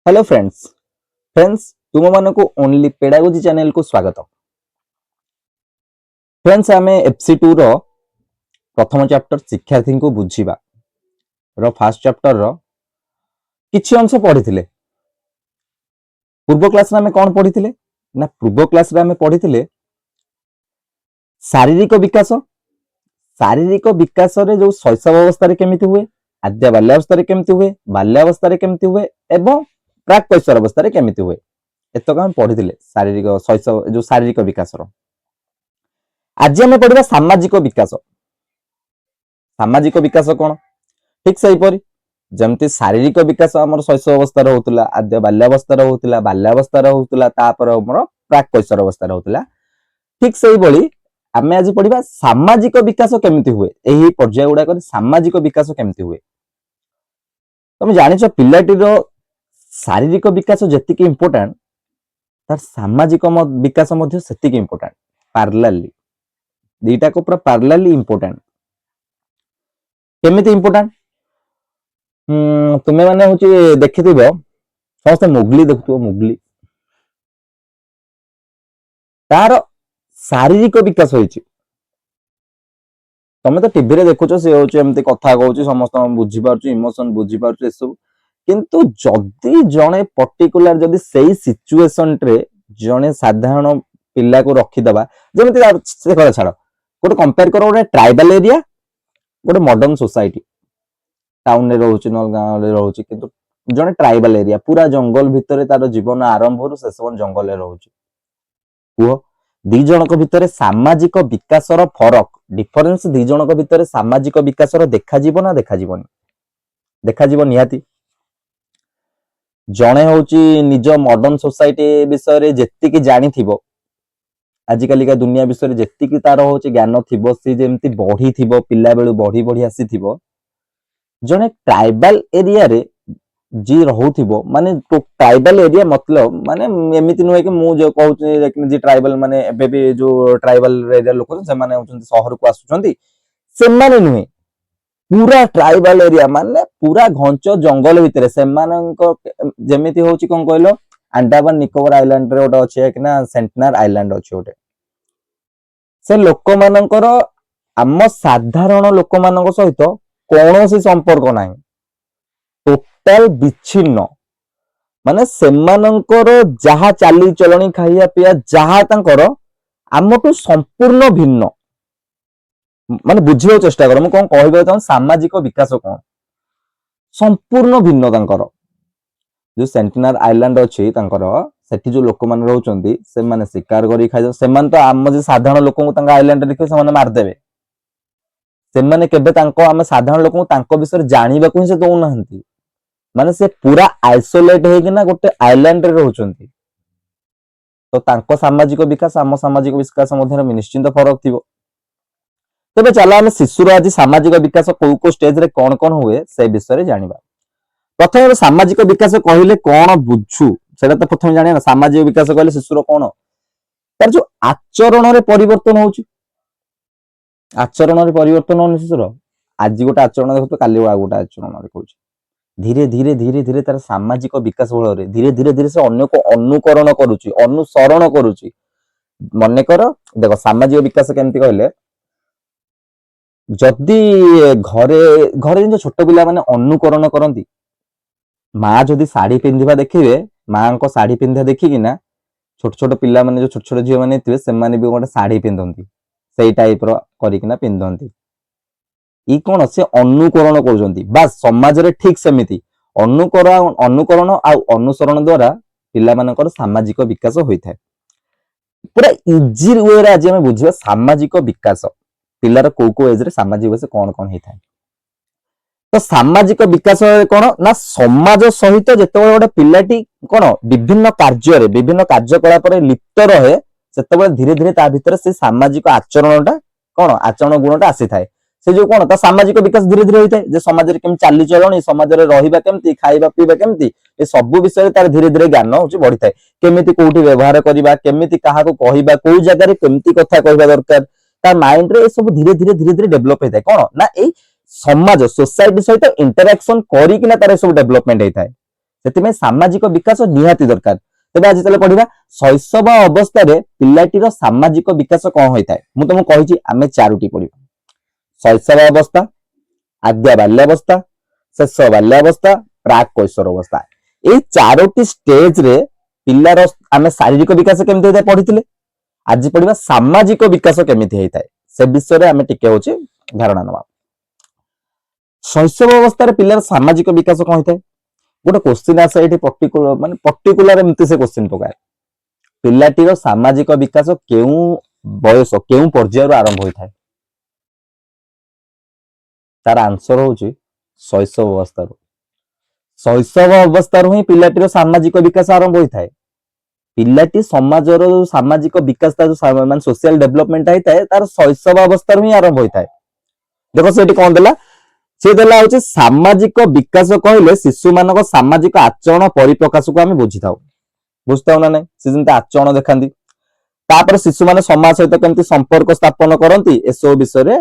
Hello friends तुम मानक only pedagogy channel को स्वागत। फ्रेंड्स आम FC2 रो प्रथम चैप्टर शिक्षार्थी को बुझीबा रो फर्स्ट चैप्टर रो किछि अंश पढ़िथिले। पूर्व क्लास रे हमें कोन पढ़िथिले ना पूर्व क्लास रे हमें पढ़िथिले शारीरिक विकास रे जो शैशव अवस्था रे केमिति हुए, आद्य बाल्यावस्था रे केमिति हुए, बाल्यावस्था रे केमिति हुए एवं प्राक कैशोर अवस्था रे केमिति हुए एतक हम पढ़िथिले। शारीरिक शैशव जो शारीरिक विकास रो आज हमें पढ़िबा सामाजिक विकास। सामाजिक विकास कोन ठीक सही परि जमती शारीरिक विकास हमर शैशव अवस्था रे होतला, आद्य बाल्यावस्था रे होतला, बाल्यावस्था रे होतला, तापर हमर प्राक कैशोर अवस्था रे होतला। ठीक सही बळी आमे आज पढ़िबा सामाजिक विकास केमिति हुए, एही पर्याय गुडा कर सामाजिक विकास केमिति हुए। तुम जानिछ पिलाटी रो शारीरिक विकास जेतिकी इंपोर्टेंट तार सामाजिक विकास मध्य सेतिकी इंपोर्टेंट। पैरेलली दीटा को पूरा पैरेलली इंपोर्टेंट। केमिति इंपोर्टेंट तुमे माने होची देखिथिबो समस्त मुगली देखुथो, मुगली तार शारीरिक विकास होईची। तमे तो टीवी रे देखुछो से होची एमती कथा कहूची, समस्त बुझी पारछु, इमोशन बुझी पारछु एसब। किंतु जदि जणे पर्टिकुलर जदि सेही सिचुएशन रे जणे साधारण पिल्ला को रखी दबा, जेमति से करा छाड़ गोटे कंपेयर करो गोटे ट्राइबल एरिया गोटे मॉडर्न सोसाइटी, टाउन रे रहउची न गांव रे रहउची, किंतु जणे ट्राइबल एरिया पूरा जंगल भितरे तार जीवन आरंभ रु शेष जंगल रे रहउची। कुह दी जनक भितरे सामाजिक विकासर फरक डिफरेंस, दी जनक भितरे सामाजिक विकासर देखा जीव ना देखा जीवनी? देखा जीव निहाती। जणे होची निज मॉडर्न सोसाइटी विषय रे जेतिकी जानि थिबो, आजिकाली का दुनिया विषय रे जेतिकी तार होची ज्ञान थिबो, से जेमती बढ़ी थिबो, पिल्ला बेलु बढ़ी बढ़ी आसी थिबो। जणे ट्राइबल एरिया रे जी रहउथिबो, माने तो ट्राइबल एरिया मतलब माने एमिति नुहे कि मु जो कहउची लेकिन जी ट्राइबल माने एबे भी जो ट्राइबल एरिया लोक से माने होचंती शहर को आसुचंती, से माने नुहे पूरा ट्राइबल एरिया माने पूरा घंच जंगल भितरे सेमानंको जेमिति होची कोन कहलो अंडमान निकोबार आइलैंड रे ओटा अछि कि ना सेंटनर आइलैंड अछि ओटे। से लोक मानकर आम साधारण लोक मानक सहित कोनोसी संपर्क नाही, टोटल विच्छिन्न। माने सेमानंकर जहा चाली चलणी खाइया पिया जहा तांकर आमटू संपूर्ण भिन्न। माने बुझियो चेष्टा करो मु कोन कहबे त सामाजिक विकास कोन संपूर्ण भिन्न तांकर। जो सेंटिनर आइलैंड अछि तांकर सेठी जो लोक मान रहउचंती से माने शिकार करी खाइ, से मान तो आम जे साधारण लोक को तांका आइलैंड देखि से माने मार देबे। से माने केबे तांको आम साधारण लोक को तांको विषय जानिबा को से दउ नाहंती। माने से पूरा आइसोलेट हे कि ना गोटे आइलैंड रे रहउचंती, तो तांको सामाजिक विकास आम सामाजिक विकास मध्य निश्चित फरक थिबो। तबे चला हम शिशुर आज सामाजिक विकास को स्टेज रे कोन कोन हुए से विषय रे जानिबा। प्रथम सामाजिक विकास कहले कोन बुझू सेटा तो प्रथम जानिया ना। सामाजिक विकास कहले शिशुर कोन तार जो आचरण रे परिवर्तन होउची, आचरण रे परिवर्तन होउनी शिशुर। आज गोटे आचरण देखो काली आ गोटे आचरण देखौची। धीरे धीरे धीरे धीरे तार सामाजिक विकास बଳରେ धीरे धीरे धीरे से अन्य को अनुकरण करूची, अनुसरण करूची। मने कर देखो सामाजिक विकास केमती कहले जदि घरे घरे जो छोट पिला माने अनुकरण करंती, माँ जदि साड़ी पिंधिबा देखिबे, माँ को साड़ी पिंधा देखिकी ना छोट छोट पिला माने जो छोट छोट झियो माने थिबे से माने भी गोटे साड़ी पिंधंती, सेई टाइप रो करिकिना पिंधंती। ई कोन से अनुकरण करूचंती। बस समाज रे ठीक सेमिति अनुकरण आ अनुसरण द्वारा पिला मानकर सामाजिक विकास होइथाय। पूरा इजी वे रे आज हम बुझिबा सामाजिक विकास पिलार को एज रे सामाजिक विकास कोन कोन हेइथाय। तो सामाजिक विकास कोन ना समाज सहित जेतेबेले गोटे पिलाटी कोन विभिन्न कार्य रे विभिन्न कार्यकलाप रे लिप्त रहे, सेतेबेले धीरे धीरे ता भितर से सामाजिक आचरणटा कोन आचरण गुणटा आसीथाय। से जो कोन ता सामाजिक विकास धीरे धीरे होइथाय। जे समाज रे केम चाली चलणी, समाज रे रहिबा केमती, खाइबा पीबा केमती, ए सब विषय तार धीरे धीरे ज्ञान होची बढ़िथाय। केमिति कोठी व्यवहार करिबा, केमिति काहा को कहिबा, कोउ जगह रे केमती कथा कहबा दरकार, ता माइंड रे ए सब धीरे धीरे धीरे धीरे डेवलप होइथाय। कोन ना ए समाज सोसाइटी सहित इंटरेक्शन करी कि ना तार सब डेवलपमेंट होइथाय। ସେଥିପାଇଁ ସାମାଜିକ ବିକାଶ ନିହାତି ଦରକାର। ତେବେ ଆଜି ତାହେଲେ ପଢିବା ଶୈଶବ ଅବସ୍ଥାରେ ପିଲାଟିର ସାମାଜିକ ବିକାଶ କଣ ହୋଇଥାଏ। ମୁଁ ତମକୁ କହିଛି ଆମେ ଚାରୋଟି ପଢିବା। ଶୈଶବ ଅବସ୍ଥା, ଆଦ୍ୟ ବାଲ୍ୟାବସ୍ଥା, ଶେଷ ବାଲ୍ୟାବସ୍ଥା, ପ୍ରାକ୍ କୈଶୋର ଅବସ୍ଥା। ଏଇ ଚାରୋଟି ଷ୍ଟେଜରେ ପିଲାର ଆମେ ଶାରୀରିକ ବିକାଶ କେମିତି ହୋଇଥାଏ ପଢିଥିଲେ। ଆଜି ପଢିବା ସାମାଜିକ ବିକାଶ କେମିତି ହେଇଥାଏ ସେ ବିଷୟରେ ଆମେ ଟିକେ ହଉଛି ଧାରଣା ନେବା। ଶୈଶବ ଅବସ୍ଥାରେ ପିଲାର ସାମାଜିକ ବିକାଶ କଣ ହୋଇଥାଏ। ଗୋଟେ କ୍ୱେଶ୍ଚିନ୍ ଆସେ ଏଠି ପର୍ଟିକୁଲାର ଏମିତି ସେ କ୍ୱେଶ୍ଚିନ୍ ପକାଏ ପିଲାଟିର ସାମାଜିକ ବିକାଶ କେଉଁ ବୟସ କେଉଁ ପର୍ଯ୍ୟାୟରୁ ଆରମ୍ଭ ହୋଇଥାଏ। ତାର ଆନ୍ସର ହଉଛି ଶୈଶବ ଅବସ୍ଥାରୁ। ଶୈଶବ ଅବସ୍ଥାରୁ ହିଁ ପିଲାଟିର ସାମାଜିକ ବିକାଶ ଆରମ୍ଭ ହୋଇଥାଏ। ପିଲାଟି ସମାଜର ସାମାଜିକ ବିକାଶ ମାନେ ସୋସିଆଲ ଡେଭଲପମେଣ୍ଟ ହେଇଥାଏ ତାର ଶୈଶବ ଅବସ୍ଥାରୁ ହିଁ ଆରମ୍ଭ ହୋଇଥାଏ। ଦେଖ ସେଠି କଣ ଦେଲା, ସେ ଦେଲା ହଉଛି ସାମାଜିକ ବିକାଶ କହିଲେ ଶିଶୁମାନଙ୍କ ସାମାଜିକ ଆଚରଣ ପରିପ୍ରକାଶକୁ ଆମେ ବୁଝିଥାଉ। ବୁଝିଥାଉ ନା ନାଇଁ, ସେ ଯେମିତି ଆଚରଣ ଦେଖାନ୍ତି। ତାପରେ ଶିଶୁମାନେ ସମାଜ ସହିତ କେମିତି ସମ୍ପର୍କ ସ୍ଥାପନ କରନ୍ତି ଏସବୁ ବିଷୟରେ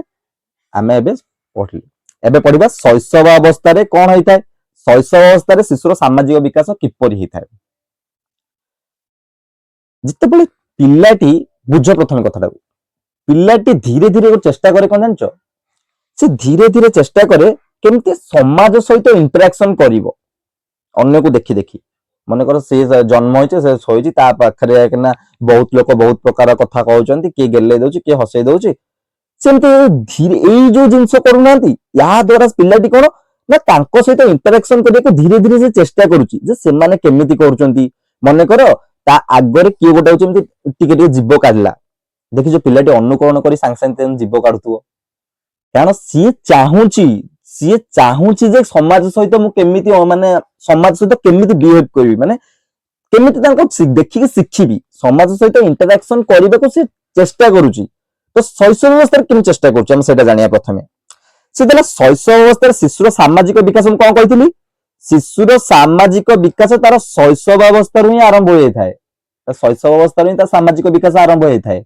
ଆମେ ଏବେ ପଢିଲେ। ଏବେ ପଢିବା ଶୈଶବ ଅବସ୍ଥାରେ କଣ ହେଇଥାଏ। ଶୈଶବ ଅବସ୍ଥାରେ ଶିଶୁର ସାମାଜିକ ବିକାଶ କିପରି ହେଇଥାଏ। ଯେତେବେଳେ ପିଲାଟି ବୁଝ ପ୍ରଥମେ କଥାଟାକୁ, ପିଲାଟି ଧୀରେ ଧୀରେ ଚେଷ୍ଟା କରେ କଣ ଜାଣିଛ, ସେ ଧୀରେ ଧୀରେ ଚେଷ୍ଟା କରେ କେମିତି ସମାଜ ସହିତ ଇଣ୍ଟରାକ୍ସନ କରିବ ଅନ୍ୟକୁ ଦେଖି ଦେଖି। ମନେକର ସେ ଜନ୍ମ ହେଇଛି, ସେ ଶୋଇଛି, ତା ପାଖରେ କିନା ବହୁତ ଲୋକ ବହୁତ ପ୍ରକାର କଥା କହୁଛନ୍ତି, କିଏ ଗେଲେଇ ଦଉଛି, କିଏ ହସେଇ ଦଉଛି। ସେମିତି ଧୀରେ ଏଇ ଯୋଉ ଜିନିଷ କରୁନାହାନ୍ତି, ୟା ଦ୍ଵାରା ପିଲାଟି କଣ ନା ତାଙ୍କ ସହିତ ଇଣ୍ଟରାକ୍ସନ କରିବାକୁ ଧୀରେ ଧୀରେ ସେ ଚେଷ୍ଟା କରୁଛି ଯେ ସେମାନେ କେମିତି କରୁଛନ୍ତି। ମନେକର ତା ଆଗରେ କିଏ ଗୋଟେ ହଉଛି ଏମିତି ଟିକେ ଟିକେ ଜୀବ କାଢିଲା, ଦେଖିଛ ପିଲାଟି ଅନୁକରଣ କରି ସାଙ୍ଗେ ସାଙ୍ଗେ ଜୀବ କାଢୁଥିବ। କାରଣ ସିଏ ଚାହୁଁଛି ଯେ ସମାଜ ସହିତ ମୁଁ କେମିତି ମାନେ ସମାଜ ସହିତ କେମିତି ବିହେଭ କରିବି, ମାନେ କେମିତି ତାଙ୍କୁ ଦେଖିକି ଶିଖିବି, ସମାଜ ସହିତ ଇଣ୍ଟରାକ୍ସନ କରିବାକୁ ସେ ଚେଷ୍ଟା କରୁଛି। ତ ଶୈଶବ ଅବସ୍ଥାରେ କେମିତି ଚେଷ୍ଟା କରୁଛି ଆମେ ସେଇଟା ଜାଣିବା ପ୍ରଥମେ। ସେ ଦେଲା ଶୈଶବ ଅବସ୍ଥାରେ ଶିଶୁର ସାମାଜିକ ବିକାଶ ମୁଁ କଣ କହିଥିଲି, ଶିଶୁର ସାମାଜିକ ବିକାଶ ତାର ଶୈଶବ ଅବସ୍ଥାରୁ ହିଁ ଆରମ୍ଭ ହୋଇଥାଏ। ଶୈଶବ ଅବସ୍ଥାରୁ ହିଁ ତାର ସାମାଜିକ ବିକାଶ ଆରମ୍ଭ ହୋଇଥାଏ।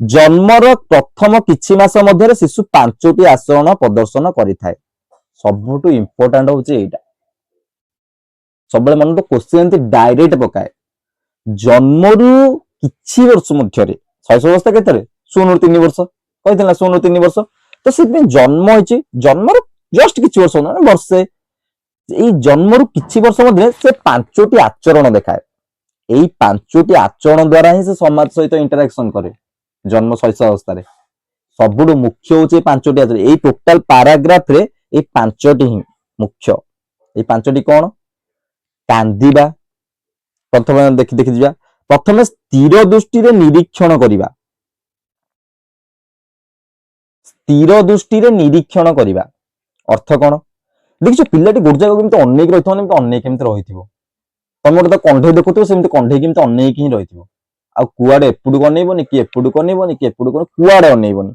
ଜନ୍ମର ପ୍ରଥମ କିଛି ମାସ ମଧ୍ୟରେ ଶିଶୁ 5ଟି ଆଚରଣ ପ୍ରଦର୍ଶନ କରିଥାଏ। ସବୁଠୁ ଇମ୍ପୋର୍ଟାଣ୍ଟ ହଉଛି ଏଇଟା, ସବୁବେଳେ ମନେ ତ କ୍ୱେଶ୍ଚିନ୍ ଏମିତି ଡାଇରେକ୍ଟ ପକାଏ। ଜନ୍ମରୁ କିଛି ବର୍ଷ ମଧ୍ୟରେ, ଶୈଶବ ଅବସ୍ଥା କେତେରେ 0 ରୁ 3 ବର୍ଷ କହିଥିଲା, 0 ରୁ 3 ବର୍ଷ। ତ ସେଥିପାଇଁ ଜନ୍ମ ହେଇଛି, ଜନ୍ମର ଜଷ୍ଟ କିଛି ବର୍ଷ ମାନେ ବର୍ଷେ, ଏଇ ଜନ୍ମରୁ କିଛି ବର୍ଷ ମଧ୍ୟରେ ସେ 5ଟି ଆଚରଣ ଦେଖାଏ। ଏଇ 5ଟି ଆଚରଣ ଦ୍ୱାରା ହିଁ ସେ ସମାଜ ସହିତ ଇଣ୍ଟରାକ୍ସନ କରେ ଜନ୍ମ ଶୈଶବ ଅବସ୍ଥାରେ। ସବୁଠୁ ମୁଖ୍ୟ ହଉଛି 5ଟି ଆଚରଣ। ଏଇ ଟୋଟାଲ ପାରାଗ୍ରାଫରେ ଏଇ 5ଟି ହିଁ ମୁଖ୍ୟ। ଏଇ 5ଟି କଣ, କାନ୍ଦିବା, ପ୍ରଥମେ ଦେଖି ଯିବା। ପ୍ରଥମେ ସ୍ଥିର ଦୃଷ୍ଟିରେ ନିରୀକ୍ଷଣ କରିବା, ସ୍ଥିର ଦୃଷ୍ଟିରେ ନିରୀକ୍ଷଣ କରିବା ଅର୍ଥ କଣ, ଦେଖିଛ ପିଲାଟି ଗୋଟେ ଜାଗାକୁ କେମିତି ଅନେଇକି ରହିଥିବ, ଏମିତି ଅନେଇକି କେମିତି ରହିଥିବ। ତମେ ଗୋଟେ ତ କଣ୍ଢେଇ ଦେଖୁଥିବ, ସେମିତି କଣ୍ଢେଇ କେମିତି ଅନେଇକି ହିଁ ରହିଥିବ। ଆଉ କୁଆଡେ ଏପଟକୁ ଅନେଇବନି, କି ଏପଟକୁ ଅନେଇବନି, କି ଏପଟକୁ କୁଆଡେ ଅନେଇବନି।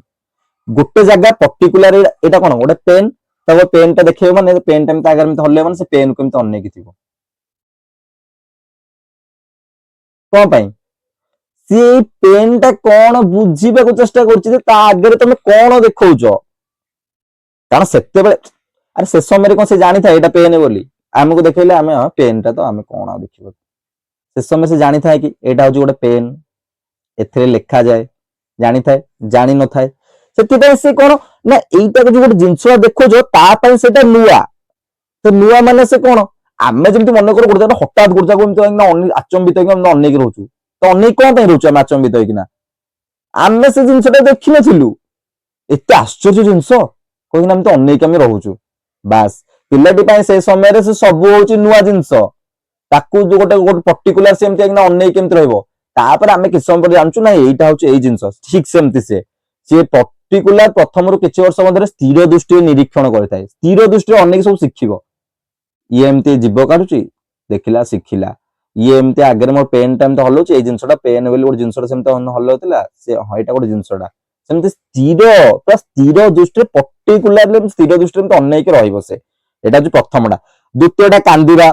ଗୋଟେ ଜାଗା ପର୍ଟିକୁଲାର, ଏଇଟା କଣ ଗୋଟେ ପେନ୍, ତାପରେ ପେନ୍ ଟା ଦେଖେଇବ ମାନେ ପେନ୍ ଟା ଏମିତି ଆଗରେ ଏମିତି ହଲେଇବ ମାନେ ସେ ପେନ୍ କୁ ଏମିତି ଅନେଇକି ଥିବ। କଣ ପାଇଁ, ସିଏ ଏଇ ପେନ୍ ଟା କଣ ବୁଝିବାକୁ ଚେଷ୍ଟା କରୁଛି ଯେ ତା ଆଗରେ ତମେ କଣ ଦେଖଉଛ। କାରଣ ସେତେବେଳେ ଆରେ ସେ ସମୟରେ କଣ ସେ ଜାଣିଥାଏ ଏଇଟା ପେନ୍ ବୋଲି, ଆମକୁ ଦେଖେଇଲେ ଆମେ ପେନ୍ ଟା ତ ଆମେ କଣ ଆଉ ଦେଖିବ। ସେ ସମୟରେ ସେ ଜାଣିଥାଏ କି ଏଇଟା ହଉଛି ଗୋଟେ ପେନ୍, ଏଥିରେ ଲେଖାଯାଏ, ଜାଣିଥାଏ, ଜାଣିନଥାଏ। ସେଥିପାଇଁ ସେ କଣ ନା ଏଇଟାକୁ ଯୋଉ ଗୋଟେ ଜିନିଷ ଦେଖୁଛ ତା ପାଇଁ ସେଇଟା ନୂଆ। ତ ନୂଆ ମାନେ ସେ କଣ, ଆମେ ଯେମିତି ମନେ କରୁ ଗୋଟେ ଜାଗା ହଠାତ୍ ଗୋଟେ ଜାଗାକୁ ଏମିତି ଆଚମ୍ବିତ ହେଇକି ଆମେ ଅନେଇକି ରହୁଛୁ। ତ ଅନେଇକି କଣ ପାଇଁ ରହୁଛୁ ଆମେ ଆଚମ୍ବିତ ହେଇକିନା, ଆମେ ସେ ଜିନିଷଟା ଦେଖିନଥିଲୁ, ଏତେ ଆଶ୍ଚର୍ଯ୍ୟ ଜିନିଷ କହିକିନା ଆମେ ତ ଅନେଇକି ଆମେ ରହୁଛୁ। ବାସ୍ ପିଲାଟି ପାଇଁ ସେ ସମୟରେ ସେ ସବୁ ହଉଛି ନୂଆ ଜିନିଷ। ତାକୁ ଯୋଉ ଗୋଟେ ପର୍ଟିକୁଲାର ସେମିତି ଅନେଇକି କେମିତି ରହିବ। ତାପରେ ଆମେ କିଛି ସମୟ ପରେ ଜାଣିଛୁ ନା ଏଇଟା ହଉଛି ଏଇ ଜିନିଷ। ଠିକ ସେମିତି ସିଏ ପର୍ଟିକୁଲାର ପ୍ରଥମରୁ କିଛି ବର୍ଷ ମଧ୍ୟରେ ସ୍ଥିର ଦୃଷ୍ଟିରେ ନିରୀକ୍ଷଣ କରିଥାଏ। ସ୍ଥିର ଦୃଷ୍ଟିରେ ଅନେଇକି ସବୁ ଶିଖିବ। ଇଏ ଏମିତି ଜୀବ କାଢୁଛି, ଦେଖିଲା ଶିଖିଲା। ଇଏ ଏମିତି ଆଗରେ ମୋର ପେନ୍ ଟା ଏମିତି ହଲଉଛି, ଏଇ ଜିନିଷଟା ପେନ୍ ବୋଲି ଗୋଟେ ଜିନିଷଟା ସେମିତି ହଲଉଥିଲା, ସେ ହଁ ଏଇଟା ଗୋଟେ ଜିନିଷଟା। ସେମିତି ସ୍ଥିର ଦୃଷ୍ଟିରେ ପର୍ଟିକୁଲାରଲି ସ୍ଥିର ଦୃଷ୍ଟିରେ ଏମିତି ଅନେଇକି ରହିବ ସେ। ଏଇଟା ହଉଛି ପ୍ରଥମଟା। ଦ୍ୱିତୀୟଟା କାନ୍ଦିବା,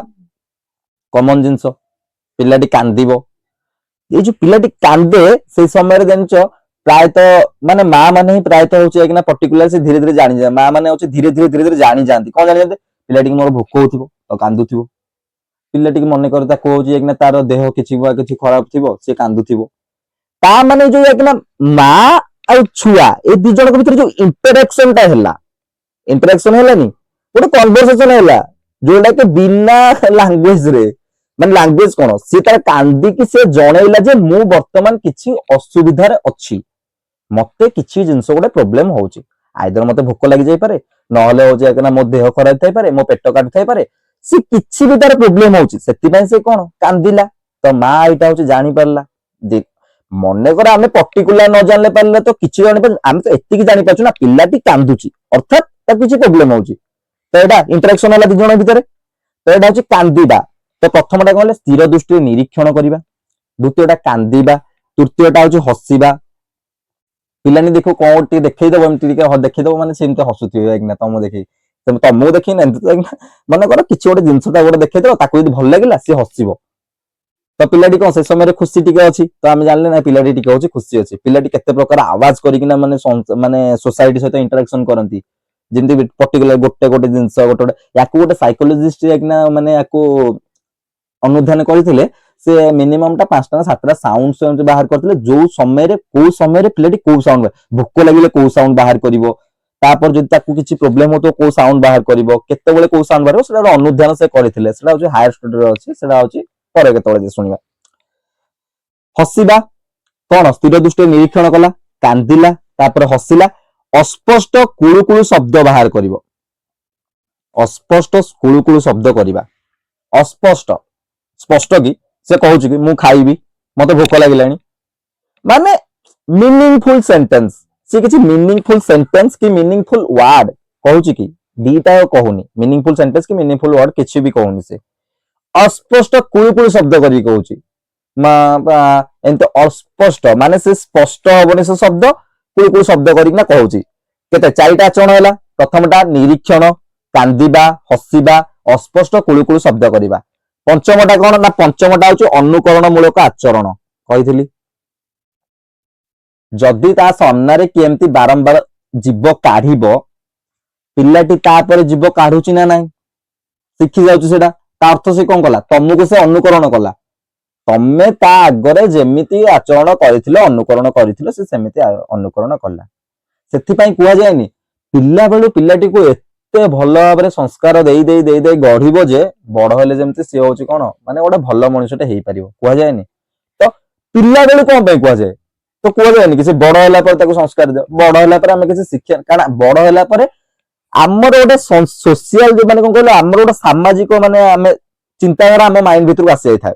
କମନ ଜିନିଷ, ପିଲାଟି କାନ୍ଦିବ। ଏଇ ଯୋଉ ପିଲାଟି କାନ୍ଦେ ସେଇ ସମୟରେ ଜାଣିଛ ପ୍ରାୟତଃ ମାନେ ମା ମାନେ ହିଁ ପ୍ରାୟତଃ ହଉଛି ଏଇକିନା ପର୍ଟିକୁଲାର ସେ ଧୀରେ ଧୀରେ ଜାଣିଯାଏ। ମା ମାନେ ହଉଛି ଧୀରେ ଧୀରେ ଜାଣିଯାଆନ୍ତି। କଣ ଜାଣିଯାଆନ୍ତି, ପିଲାଟିକି ମୋର ଭୋକ ହଉଥିବ ଆଉ କାନ୍ଦୁଥିବ। ପିଲାଟିକି ମନେ କର ତାକୁ ହଉଛି ଏକିନା ତାର ଦେହ କିଛି ଖରାପ ଥିବ ସେ କାନ୍ଦୁଥିବ ତା ମାନେ ଯୋଉ ଏକିନା ମା ଆଉ ଛୁଆ ଏ ଦି ଜଣଙ୍କ ଭିତରେ ଯୋଉ ଇଣ୍ଟରାକ୍ସନ ହେଲାନି ଗୋଟେ କନଭରସେସନ ହେଲା ଯୋଉଟା କି ବିନା ଲାଙ୍ଗୁଏଜ ରେ ମାନେ ଲାଙ୍ଗୁଏଜ କଣ ସେ ତାର କାନ୍ଦିକି ସେ ଜଣେଇଲା ଯେ ମୁଁ ବର୍ତ୍ତମାନ କିଛି ଅସୁବିଧାରେ ଅଛି ମତେ କିଛି ଜିନିଷ ଗୋଟେ ପ୍ରୋବ୍ଲେମ ହଉଛି ଆଇଦର ମତେ ଭୋକ ଲାଗି ଯାଇପାରେ ନହେଲେ ହଉଛି ଏକିନା ମୋ ଦେହ ଖରାପ ଥାଇପାରେ ମୋ ପେଟ କାଟୁଥାଇପାରେ ସେ କିଛି ବି ତାର ପ୍ରୋବ୍ଲେମ ହଉଛି ସେଥିପାଇଁ ସେ କଣ କାନ୍ଦିଲା ତ ମା ଏଇଟା ହଉଛି ଜାଣିପାରିଲା ମନେକର ଆମେ ପର୍ଟିକୁଲାର ନ ଜାଣିଲେ ପାରିଲେ ତ କିଛି ଜାଣିପାରୁ ଆମେ ତ ଏତିକି ଜାଣିପାରୁଛୁ ନା ପିଲାଟି କାନ୍ଦୁଛି ଅର୍ଥାତ୍ ତାକୁ କିଛି ପ୍ରୋବ୍ଲେମ ହଉଛି ତ ଏଇଟା ଇଣ୍ଟରାକ୍ସନ ହେଲା ଦି ଜଣ ଭିତରେ ତ ଏଇଟା ହଉଛି କାନ୍ଦିବା ତ ପ୍ରଥମଟା କଣ ସ୍ଥିର ଦୃଷ୍ଟିରେ ନିରୀକ୍ଷଣ କରିବା ଦ୍ୱିତୀୟଟା କାନ୍ଦିବା ତୃତୀୟଟା ହଉଛି ହସିବା ପିଲାନି ଦେଖୁ କଣ ଟିକେ ଦେଖେଇଦବ ଏମିତି ଟିକେ ଦେଖେଇଦବ ମାନେ ସେମିତି ହସୁଥିବେ କାହିଁକିନା ତମକୁ ଦେଖେଇ ତମକୁ ଦେଖେଇ ନା ଏମିତି ମନେକର କିଛି ଗୋଟେ ଜିନିଷ ତାକୁ ଗୋଟେ ଦେଖେଇଦବ ତାକୁ ଯଦି ଭଲ ଲାଗିଲା ସିଏ ହସିବ ତ ପିଲାଟି କଣ ସେ ସମୟରେ ଖୁସି ଟିକେ ଅଛି ତ ଆମେ ଜାଣିଲେ ନା ପିଲାଟି ଟିକେ ହଉଛି ଖୁସି ଅଛି ପିଲାଟି କେତେ ପ୍ରକାର ଆୱାଜ କରିକିନା ମାନେ ସୋସାଇଟି ସହିତ ଇଣ୍ଟରାକ୍ସନ କରନ୍ତି ଯେମିତି ପର୍ଟିକୁଲାର ଗୋଟେ ଜିନିଷ ଗୋଟେ ୟାକୁ ଗୋଟେ ସାଇକୋଲୋଜିଷ୍ଟ ମାନେ ୟାକୁ ଅନୁଧ୍ୟାନ କରିଥିଲେ ସେ ମିନିମମ୍ ଟା 5ଟା ନା 7ଟା ସାଉଣ୍ଡ ବାହାର କରିଥିଲେ ଯୋଉ ସମୟରେ କୋଉ ସମୟରେ ପିଲାଟି କୋଉ ସାଉଣ୍ଡ ଭୋକ ଲାଗିଲେ କୋଉ ସାଉଣ୍ଡ ବାହାର କରିବ ତାପରେ ଯଦି ତାକୁ କିଛି ପ୍ରୋବ୍ଲେମ ହଉଥିବ କୋଉ ସାଉଣ୍ଡ ବାହାର କରିବ କେତେବେଳେ କୋଉ ସାଉଣ୍ଡ ବାହାରିବ ସେଟା ଗୋଟେ ଅନୁଧ୍ୟାନ ସେ କରିଥିଲେ ସେଟା ହଉଛି ହାୟର ଷ୍ଟଡିରେ ଅଛି ସେଟା ହଉଛି ପରେ କେତେବେଳେ ଶୁଣିବା ହସିବା କଣ ସ୍ଥିର ଦୃଷ୍ଟିରେ ନିରୀକ୍ଷଣ କଲା କାନ୍ଦିଲା ତାପରେ ହସିଲା ଅସ୍ପଷ୍ଟ କୁଳୁକୁଳୁ ଶବ୍ଦ ବାହାର କରିବ ଅସ୍ପଷ୍ଟ କୁଳୁକୁଳୁ ଶବ୍ଦ କରିବା ଅସ୍ପଷ୍ଟ ସ୍ପଷ୍ଟ କି ସେ କହୁଛି କି ମୁଁ ଖାଇବି ମତେ ଭୋକ ଲାଗିଲାଣି ମାନେ ମିନିଂଫୁଲ ସେଣ୍ଟେନ୍ସ ସେ କିଛି ମିନିଂଫୁଲ ସେଣ୍ଟେନ୍ସ କି ମିନିଂଫୁଲ ୱାର୍ଡ କହୁଛି କି ଦିଟା କହୁନି ମିନିଂଫୁଲ ସେଣ୍ଟେନ୍ସ କି ମିନିଂଫୁଲ ୱାର୍ଡ କିଛି ବି କହୁନି ସେ ଅସ୍ପଷ୍ଟ କୁଳୁକୁଳୁ ଶବ୍ଦ କରିକି କହୁଛି ଏମିତି ଅସ୍ପଷ୍ଟ ମାନେ ସେ ସ୍ପଷ୍ଟ ହବନି ସେ ଶବ୍ଦ କୁଳୁକୁଳୁ ଶବ୍ଦ କରିକିନା କହୁଛି କେତେ 4ଟା ଆଚରଣ ହେଲା ପ୍ରଥମଟା ନିରୀକ୍ଷଣ କାନ୍ଦିବା ହସିବା ଅସ୍ପଷ୍ଟ କୁଳୁକୁଳୁ ଶବ୍ଦ କରିବା ପଞ୍ଚମଟା କଣ ନା ପଞ୍ଚମଟା ହଉଛି ଅନୁକରଣ ମୂଳକ ଆଚରଣ କହିଥିଲି ଯଦି ତା ସାମ୍ନାରେ କେମିତି ବାରମ୍ବାର ଜୀବ କାଢିବ ପିଲାଟି ତାପରେ ଜୀବ କାଢୁଛି ନା ନାହିଁ ଶିଖି ଯାଉଛି ସେଟା ତା ଅର୍ଥ ସେ କଣ କଲା ତମକୁ ସେ ଅନୁକରଣ କଲା ତମେ ତା ଆଗରେ ଯେମିତି ଆଚରଣ କରିଥିଲେ ଅନୁକରଣ କରିଥିଲେ ସେ ସେମିତି ଅନୁକରଣ କଲା ସେଥିପାଇଁ କୁହାଯାଏନି ପିଲା ବେଳୁ ପିଲାଟିକୁ ଏତେ ଭଲ ଭାବରେ ସଂସ୍କାର ଦେଇ ଦେଇ ଦେଇ ଦେଇ ଗଢିବ ଯେ ବଡ ହେଲେ ଯେମିତି ସିଏ ହଉଛି କଣ ମାନେ ଗୋଟେ ଭଲ ମଣିଷଟେ ହେଇପାରିବ କୁହାଯାଏନି ତ ପିଲା ବେଳୁ କଣ ପାଇଁ କୁହାଯାଏ ତ କୁହାଯାଏନି କିଛି ବଡ ହେଲା ପରେ ତାକୁ ସଂସ୍କାର ଦିଅ ବଡ ହେଲା ପରେ ଆମେ କିଛି ଶିକ୍ଷା କାରଣ ବଡ ହେଲା ପରେ ଆମର ଗୋଟେ ସୋସିଆଲ ମାନେ କଣ କହିଲେ ଆମର ଗୋଟେ ସାମାଜିକ ମାନେ ଆମେ ଚିନ୍ତାଧାରା ଆମ ମାଇଣ୍ଡ ଭିତରକୁ ଆସି ଯାଇଥାଏ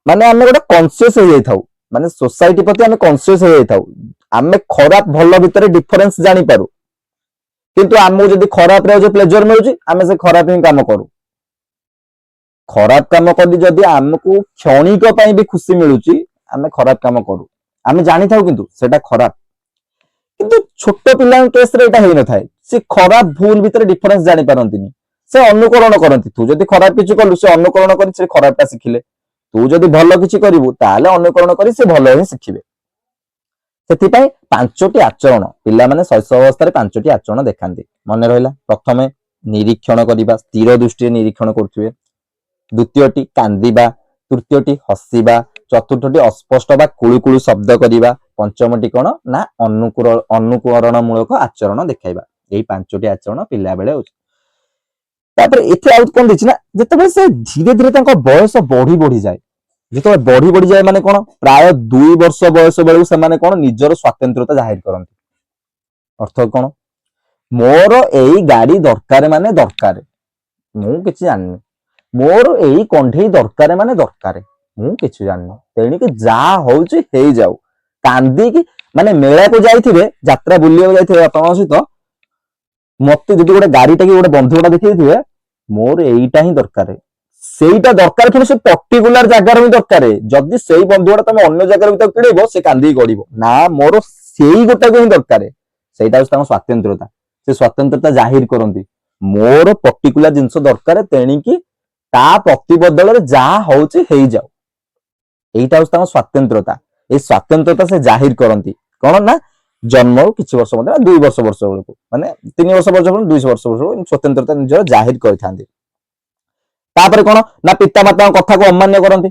ମାନେ ଆମେ ଗୋଟେ କନସିୟସ ହେଇଯାଇଥାଉ ମାନେ ସୋସାଇଟି ପ୍ରତି ଆମେ କନସିୟସ ହେଇଯାଇଥାଉ ଆମେ ଖରାପ ଭଲ ଭିତରେ ଡିଫରେନ୍ସ ଜାଣିପାରୁ କିନ୍ତୁ ଆମକୁ ଯଦି ଖରାପରେ ଯୋଉ ପ୍ଲେଜର ମିଳୁଛି ଆମେ ସେ ଖରାପ ହିଁ କାମ କରୁ ଖରାପ କାମ କରି ଯଦି ଆମକୁ କ୍ଷଣିକ ପାଇଁ ବି ଖୁସି ମିଳୁଛି ଆମେ ଖରାପ କାମ କରୁ ଆମେ ଜାଣିଥାଉ କିନ୍ତୁ ସେଟା ଖରାପ କିନ୍ତୁ ଛୋଟ ପିଲାଙ୍କ କେସରେ ଏଇଟା ହେଇନଥାଏ ସେ ଖରାପ ଭୁଲ ଭିତରେ ଡିଫରେନ୍ସ ଜାଣିପାରନ୍ତିନି ସେ ଅନୁକରଣ କରନ୍ତି ତୁ ଯଦି ଖରାପ କିଛି କଲୁ ସେ ଅନୁକରଣ କରି ସେ ଖରାପଟା ଶିଖିଲେ ତୁ ଯଦି ଭଲ କିଛି କରିବୁ ତାହେଲେ ଅନୁକରଣ କରି ସେ ଭଲ ହିଁ ଶିଖିବେ ସେଥିପାଇଁ 5ଟି ଆଚରଣ ପିଲାମାନେ ଶୈଶବ ଅବସ୍ଥାରେ 5ଟି ଆଚରଣ ଦେଖାନ୍ତି ମନେ ରହିଲା ପ୍ରଥମେ ନିରୀକ୍ଷଣ କରିବା ସ୍ଥିର ଦୃଷ୍ଟିରେ ନିରୀକ୍ଷଣ କରୁଥିବେ ଦ୍ୱିତୀୟଟି କାନ୍ଦିବା ତୃତୀୟଟି ହସିବା ଚତୁର୍ଥଟି ଅସ୍ପଷ୍ଟ ବା କୁଳୁକୁଳୁ ଶବ୍ଦ କରିବା ପଞ୍ଚମଟି କଣ ନା ଅନୁକରଣ ମୂଳକ ଆଚରଣ ଦେଖାଇବା ଏଇ 5ଟି ଆଚରଣ ପିଲା ବେଳେ ଅଛି ତାପରେ ଏଠି ଆଉ କଣ ଦେଇଛି ନା ଯେତେବେଳେ ସେ ଧୀରେ ଧୀରେ ତାଙ୍କ ବୟସ ବଢି ବଢିଯାଏ ଯେତେବେଳେ ବଢି ବଢିଯାଏ ମାନେ କଣ ପ୍ରାୟ 2 ବର୍ଷ ବୟସ ବେଳକୁ ସେମାନେ କଣ ନିଜର ସ୍ୱାତନ୍ତ୍ରତା ଜାହିର କରନ୍ତି ଅର୍ଥ କଣ ମୋର ଏଇ ଗାଡି ଦରକାର ମାନେ ଦରକାର ମୁଁ କିଛି ଜାଣିନି ମୋର ଏଇ କଣ୍ଢେଇ ଦରକାର ମାନେ ଦରକାର ମୁଁ କିଛି ଜାଣିନି ତେଣିକି ଯାହା ହଉଛି ହେଇଯାଉ କାନ୍ଦିକି ମାନେ ମେଳାକୁ ଯାଇଥିବେ ଯାତ୍ରା ବୁଲିବାକୁ ଯାଇଥିବେ ବାପାଙ୍କ ସହିତ ମତେ ଯଦି ଗୋଟେ ଗାଡିଟା କି ଗୋଟେ ବନ୍ଧୁଟା ଦେଖେଇଥିବେ ମୋର ଏଇଟା ହିଁ ଦରକାର ସେଇଟା ଦରକାର ପୁଣି ସେ ପର୍ଟିକୁଲାର ଜାଗାରେ ହିଁ ଦରକାର ଯଦି ସେଇ ବନ୍ଧୁଟା ତମେ ଅନ୍ୟ ଜାଗାରେ ବି ତାକୁ କିଣିବ ସେ କାନ୍ଦିକି ଗଡିବ ନା ମୋର ସେଇ ଗୋଟାକୁ ହିଁ ଦରକାର ସେଇଟା ହଉଛି ତାଙ୍କ ସ୍ୱାତନ୍ତ୍ରତା ସେ ସ୍ୱାତନ୍ତ୍ରତା ଜାହିର କରନ୍ତି ମୋର ପର୍ଟିକୁଲାର ଜିନିଷ ଦରକାର ତେଣିକି ତା ପ୍ରତିବଦଳରେ ଯାହା ହଉଛି ହେଇଯାଉ ଏଇଟା ହଉଛି ତାଙ୍କ ସ୍ୱାତନ୍ତ୍ରତା ଏଇ ସ୍ୱାତନ୍ତ୍ରତା ସେ ଜାହିର କରନ୍ତି କଣ ନା ଜନ୍ମରୁ କିଛି ବର୍ଷ ମଧ୍ୟରେ 2 ବର୍ଷ ବେଳକୁ ମାନେ 3 ବର୍ଷ ବେଳକୁ 2 ବର୍ଷ ବେଳକୁ ସ୍ୱତନ୍ତ୍ରତା ନିଜର ଜାହିର କରିଥାନ୍ତି तापर कौन ना पितामाता कथा को अमान्य करती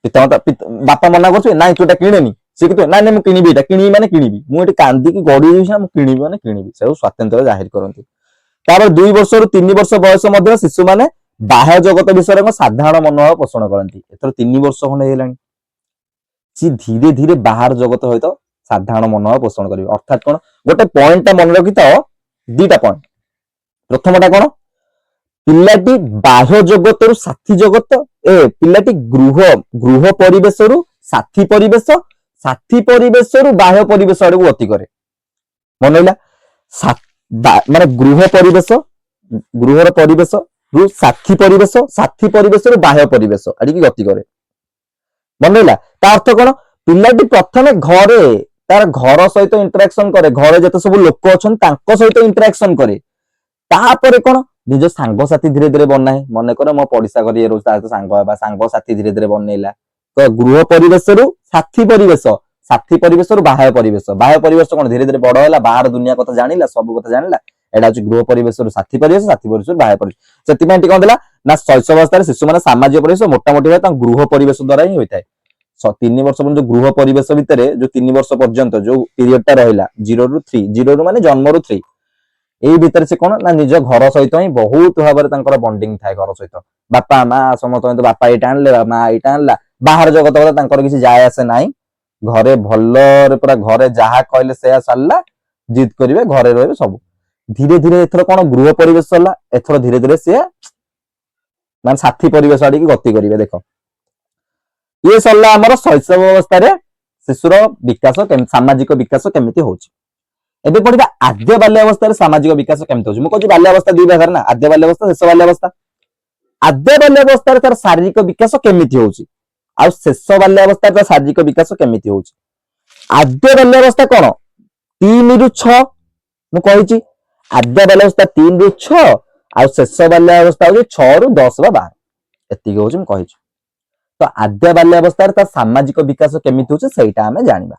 पितामाता बापा मना कर नाई तू किणेनि सी कहते ना ना मुझे किणवी किणवी माने किणवी मुझे कांदिकी गड़ी किणवी माने किणवी से स्वातंत्र जाहिर करती तापर 2 वर्ष रु 3 वर्ष बयस मध्य शिशु माने बाह्य जगत विषय साधारण मनोभाव पोषण करती एथर 3 वर्ष खंडे हेलानी सी धीरे धीरे बाहर जगत सहित साधारण मनोभाव पोषण करेंगे अर्थात कौन गोटे पॉइंट मन रखि था 2टा पॉइंट प्रथमटा कौन पिलाटी बाह्य जगत रु साथी जगत पिलाटी गृह गृह परिवेश रु साथी परिवेश रु बाह्य परिवेश आड़ को गति करे मन माने गृह परिवेश रु साथी परिवेश रु बाह्य परिवेश आड़ की गति करे मन रहा ता अर्थ कौन पिलाटी प्रथम घरे तार घर सहित इंटरेक्शन करे घरे जते सब लोक अच्छा सहित इंटरेक्शन करे तापर कौन निज सांग साथी धीरे धीरे बनाए मन कर मो पड़िशा घर रोज सांग साथी धीरे धीरे बनइला तो गृह परिवेश रु साथी परिवेश रु बाह्य परिवेश कौन धीरे धीरे बड़ है बाहर दुनिया कथा जानिला सब कथा जानिला एटा हूँ गृह परिवेश रु साथी परिवेश रु बाह्य परिवेश से कौन देला ना शैशवावस्था शिशु मैंने सामाजिक परिवेश मोटामोटी भाई गृह परिवेश द्वारा ही होता है 3 वर्ष जो गृह परिवेश भितर जो 3 वर्ष पर्यंत जो पीरियडटा रहा 0 रु 3 0 रु माने जन्म रु 3 एई भितर से कौन ना निज घर सहित ही बहुत भाव बंडिंग थाए घर सहित बापा माँ समस्त बापा यहाँ आनले माँ यहाँ आनला बाहर जगत किसी जाए आसे ना घरे भल पूरा घरे जहाँ कहले से सारा जिद करेंगे घरे रहे सब धीरे धीरे एथर कौन गृह परिवेश सरला एथर धीरे धीरे सी मान साथी परिवेश आड़ की गति करेंगे देख ये सरला आमर शैशव अवस्था शिशुर विकास सामाजिक विकास केमिति होछि एबे पढ़िबा आद्य बाल्य अवस्था सामाजिक विकास केमिति होछि मु कहछि बाल्य अवस्था 2 भाग ना आद्य बाल्य अवस्था शेष बाल्य अवस्था तार शारीरिक विकास केमिति होछि आ शेष बाल्य अवस्था तार शारीरिक विकास केमिति होछि आद्य बाल्य अवस्था कोन 3 रु 6 मु कहिछि आद्य बाल्य अवस्था 3 रु 6 आ शेष बाल्य अवस्था होछि 6 रु 10 बा 12 एतिक होछि मु कहिछि तो आद्य बाल्य अवस्था सामाजिक विकास केमिति होछि सेटा हमें जानिबा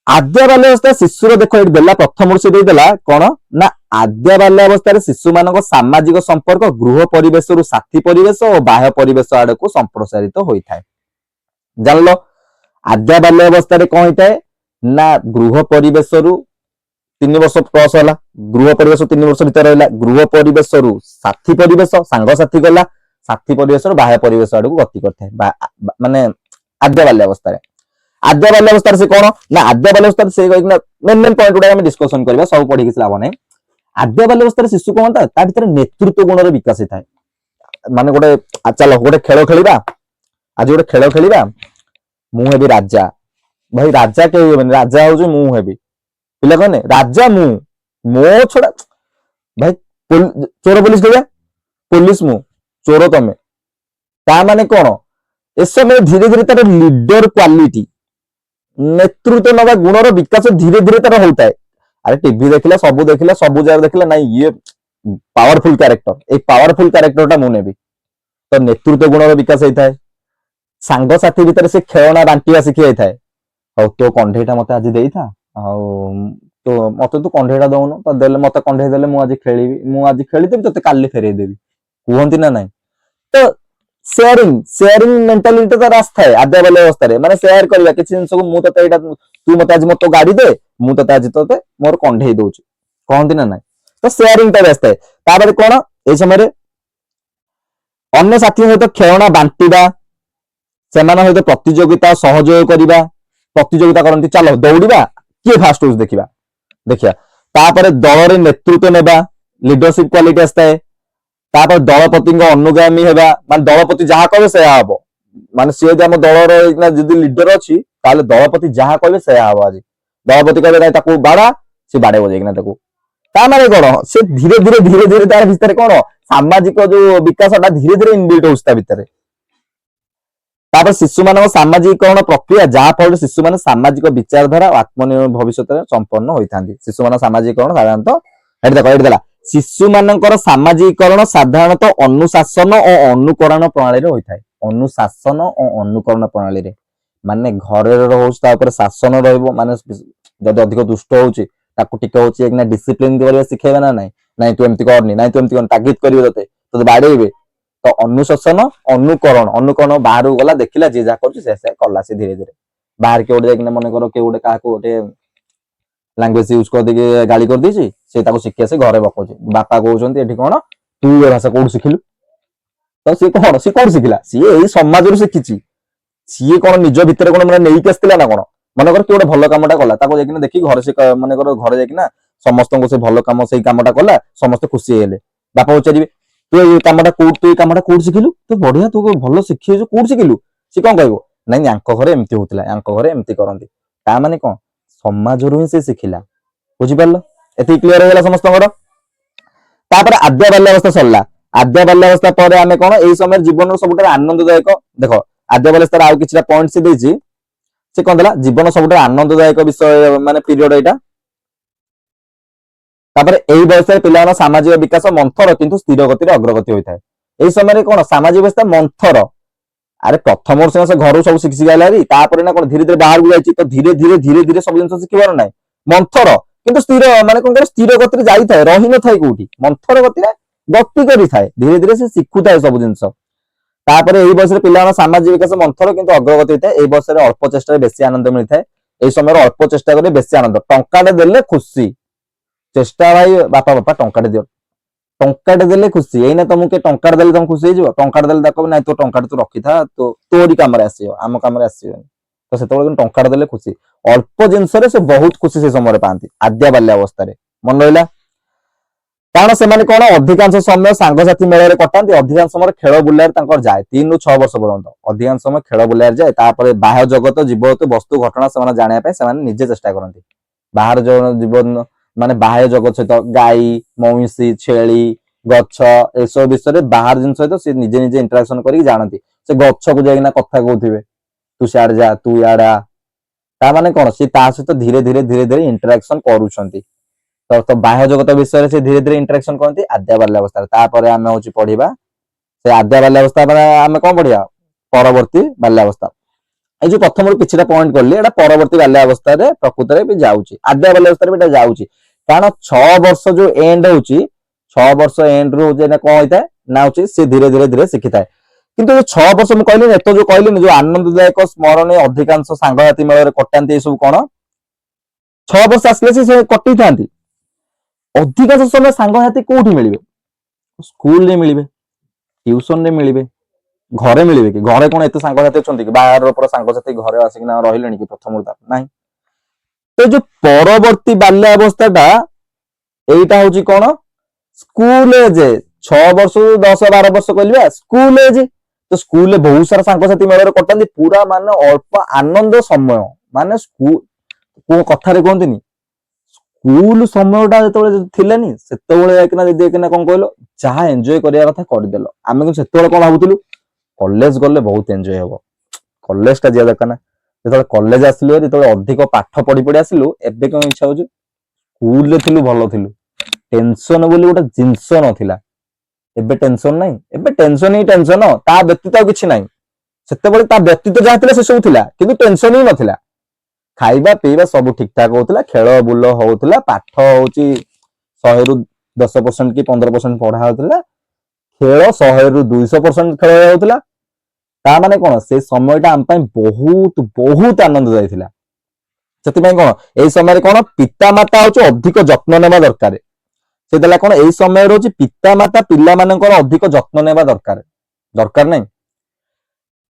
आद्य बाल्य अवस्था शिशुर देख ये देला प्रथम से देला कौन ना आद्य बाल्य अवस्था शिशु मान सामाजिक संपर्क गृह परिवेश रु साथी परिवेश और बाह्य परिवेश आड़ को संप्रसारित होता है जान लो आद्य बाल्य अवस्था कौन होता है ना गृह परिवेश रु 3 वर्ष प्लस है गृह परिवेश 3 वर्ष भीतर रहा गृह परिवेश रु साथी परिवेश सांग साथी गला साथी परिवेश बाह्य परिवेश आड़ को गति करता है माने आद्य बाल्य अवस्था आद्य बाल्य अवस्था से कौन ना आद्य बाल्य अवस्था से मेन मेन पॉइंट गुड़ा डिस्कशन करबा सब पढ़ी किसी लाभ नहीं आद्य बाल्य अवस्था शिशु कौन था ता भीतर नेतृत्व गुण विकास होता है माने गोटे चलो गोटे खेल खेलिबा आज गोटे खेल खेलिबा मु हेबी राजा भाई राजा के राजा हो मु हेबी पिला कहने राजा मु मो छोड़ा भाई चोर पुलिस कहबा पुलिस मु चोर तमे ता माने कौन ए समय धीरे धीरे तार लीडर क्वालिटी नेतृत्व नवा गुणर विकास धीरे धीरे तार होता है अरे टीवी देखला सब जगह देखला ना ये पावरफुल कैरेक्टर ए पावरफुल कैरेक्टरटा मु नेबी तो नेतृत्व गुणर विकास होता है सांग साथी भीतर से खेलना बांटिया शिखी जाता है और तो कंढेटा मते आज देई था तो मते तू कंढेटा दउनो तो देले मते कंढे देले मु आज खेलीबी मु आज खेलीदेबी तते काली फेरे देबी कहंती ना नहीं तो शेयरिंग मेंटालिटी तो रास्ता है आद्य बाल्य अवस्था रे माने शेयर करबा किछि जिंस को मु तते एटा तू मते आज मतो गाड़ी दे मु तते आज तते मोर कंढे दोछि कहंती ना नहीं तो शेयरिंग तो रास्ता है ताबरे कोन ए समय रे अन्य साथी सहित खेलना बांटिबा सेमान सहित प्रतियोगिता सहयोग करबा प्रतियोगिता करंती चलो दौड़ीबा किए फास्ट होस देखिया तापर दल रे नेतृत्व नेबा लीडरशिप क्वालिटी आस्ता है तापर दलपति अनुगामी हेबा मान दलपति जहाँ कहे से हम मान सी आम दलर जदि लीडर अच्छी ताले दलपति जहाँ कहे से हम आज दलपति कहे बाड़ा सी बाड़े बजेकिना माने कौन से धीरे धीरे धीरे धीरे तार भितर कौन सामाजिक जो विकास धीरे धीरे इनबिल्ट होता भितर तापर शिशु मान सामाजिकरण प्रक्रिया जहाँ फल शिशु मान सामाजिक विचारधारा आत्मनिर्भर भविष्य संपन्न होता शिशु मान सामाजिकरण साधारणतः देख देला शिशु मानकर सामाजिकरण साधारणतः अनुशासन और अनुकरण प्रणाली रे होता है अनुशासन और अनुकरण प्रणाली रे माने घरे रोता शासन रहिबो माने जदि अधिक दुष्ट होउची ताकू टिके होउची एक डिसिप्लिन करबा सिखेबा ना नहीं तू एमती करनी नहीं तू एमती कर तागिद करिवे तते बाड़ेइबे तो अनुशासन अनुकरण अनुकरण बाहर गला देखिला जे जा कर से कला से धीरे धीरे बाहर के गोटे जाकिना मन कर के गोटे क्या गोटे लांगुएज यूज कर देके गाली कर देछि से ताको शिखि आसे घरे बकौछि बापा कहउछन्ती एठी कोन तू ए भाषा कोड शिखिलु तो सी कोड शिखिला सी एई समाज रु शिखिछि सी कोन निज भितर कोन माने नेई आस्तिला ना कोन मन कर कि गोटे भलो कामटा कला ताको जाकिना देखि घर से मन कर घरे जाकिना समस्त को से भलो काम सेई कामटा कला समस्त खुशी हेले बापा पचारिबे तू ए कामटा कोड शिखिलु तो बढ़िया तू भलो शिखि कोड शिखिलु सी कोन कहबो नहीं यांको घरे एमती होतिला यांको घरे एमती करंती ता माने कोन समाज रु ही से शिखिला बुझि पारलो एति क्लियर होला समस्तଙ୍କର तापर आद्य बाल्यावस्था सरला आद्य बाल्यावस्था पर आमे कोन एई समय जीवन सबुठार आनंददायक देखो आद्य बाल्यावस्था आउ किछटा पॉइंट से देछि से कोन देला जीवन सबुठार आनंददायक विषय माने पीरियड एटा तापर एई बयसरे पिलाना सामाजिक विकास मंथर किंतु स्थिर गति रे अग्रगति होइथाय एई समय कोन सामाजिक व्यवस्था मंथर अरे प्रथम वर्ष से घर सब शिखि गलारी तापर ना कोन धीरे धीरे बाहर को जाई तो धीरे धीरे सब जिंस शिखिबार नाही मंथर किंतु स्थिर माने कोन स्थिर गति रे जाई थाए रहि न थाए कोठी मंथर गति रे गति करि थाए धीरे धीरे से शिखु थाए सब जिंस तापर एई बयस रे पिलाना सामाजिक विकास मंथर किंतु अग्रगति होइथाय एई बयस रे अल्प चेष्टा रे बेसी आनंद मिलथाय एई समय रे अल्प चेष्टा करे बेसी आनंद टंकाटे देले खुशी चेष्टा भाई बापा टंकाटे दियो टंकाटे देले खुशी एइना तुमके टंकाटे देले तुम खुशी हो टंकाटे देले ताको नै तो टंकाटे तू रखि था तो तोरी काम रे आसीयो आम काम रे आसीयो तो सेतबेले टंकाटे देले खुशी अल्प जिंस रे से बहुत खुशी से समय रे पांती आद्य बाल्य अवस्था रे मन रहिला कारण से माने कोन अधिकांश समय सांग साथी मेळ रे कटांती अधिकांश समय खेल बुलार तांकर जाय 3 रु 6 वर्ष पर्यंत अधिकांश समय खेल बुलार जाय तापर बाह्य जगत जीवत वस्तु घटना से जानिया पे से निजे चेष्टा करंती बाहर जो जीवन माने बाह्य जगत सहित गाई मौसी छेली गच्छ ए सब विषय बाहर जिन सहित से निजे निजे इंटरेक्शन करी जानती से गच्छ को जाइना कथा कहउथिबे तू सियाड़ जा तू याडा ता माने कोन से ता सहित धीरे धीरे इंटरेक्शन करूछंती तो बाह्य जगत विषय से धीरे धीरे इंटरेक्शन करती आद्य बाल्य अवस्था तापर आमे होची पढिबा से आद्य बाल्य अवस्था पर आमे कोन पढिया परवर्ती बाल्य अवस्था ए जो प्रथम किछटा पॉइंट करली एटा परवर्ती बाल्य अवस्था रे प्रकृति रे भी जाउची आद्य बाल्य अवस्था रे भी जाउची कारण 6 वर्ष जो एंड होची 6 वर्ष एंड रो जे ना कोन होइता ना होची से धीरे धीरे शिखिताय किंतु जो 6 वर्ष हम कहली एतो जो कहली जो आनंददायक स्मरण अधिकांश सांगसाथी मेल रे कटांती ए सब कोन 6 वर्ष आसले से कटि थांती अधिकांश समय सांगसाथी कोठी मिलिबे स्कूल रे मिलिबे ट्यूशन रे मिलिबे घरे मिलिबे कि घरे कोन एते सांगसाथी अछंती कि बाहर पर सांगसाथी घरे आसिकना रहिलेनी कि प्रथम उदार नाही तो जो परवर्ती बाल्य अवस्थाटा एटा होची कोन स्कूल एज 6 वर्ष 10 12 वर्ष कहलिबा स्कूल एज तो स्कूल रे बहुत सारा सांगसाथी मेल रे कटांती पूरा माने अल्प आनंद समय माने स्कूल को कथा रे कहंतीनी स्कूल समयटा जेतबेले थिलेनी सेतबेले जाकिना दीदी एकिना कोन कहलो जहा एन्जॉय करिया कथा कर देलो आमे को सेतबेले कोन भाबुतलु कॉलेज गले बहुत एन्जॉय हेबो कॉलेज टा जिया दरकार ना जेतबेले कॉलेज आसलु जेतबेले अधिक पाठ पढी पढी आसलु एबे कोन इच्छा होची स्कूल रे थिलु भलो थिलु टेंशन बोली गोटे जिंस नथिला एबे टेंशन नाही एबे टेंशन ही टेंशन ता व्यतीत किछि नाही सेतबेले ता व्यतीत जहा थिला से सब थिला किंतु टेंशन ही नथिला खाइबा पीवा सब ठीक ठाक होतला खेल बुल होतला पाठ होची 100 रु 10% की 15% पढ़ा होतला खेल 100 रु 200% खेल होतला ता माने कोन से समयटा हम पई बहुत बहुत आनंद जायथिला सेति पई कोन एई समय रे कोन पिता माता होची अधिक जत्न नेबा दरकार से देला कोन एई समय रे होची पिता माता पिल्ला मानकर अधिक जत्न नेबा दरकार दरकार नै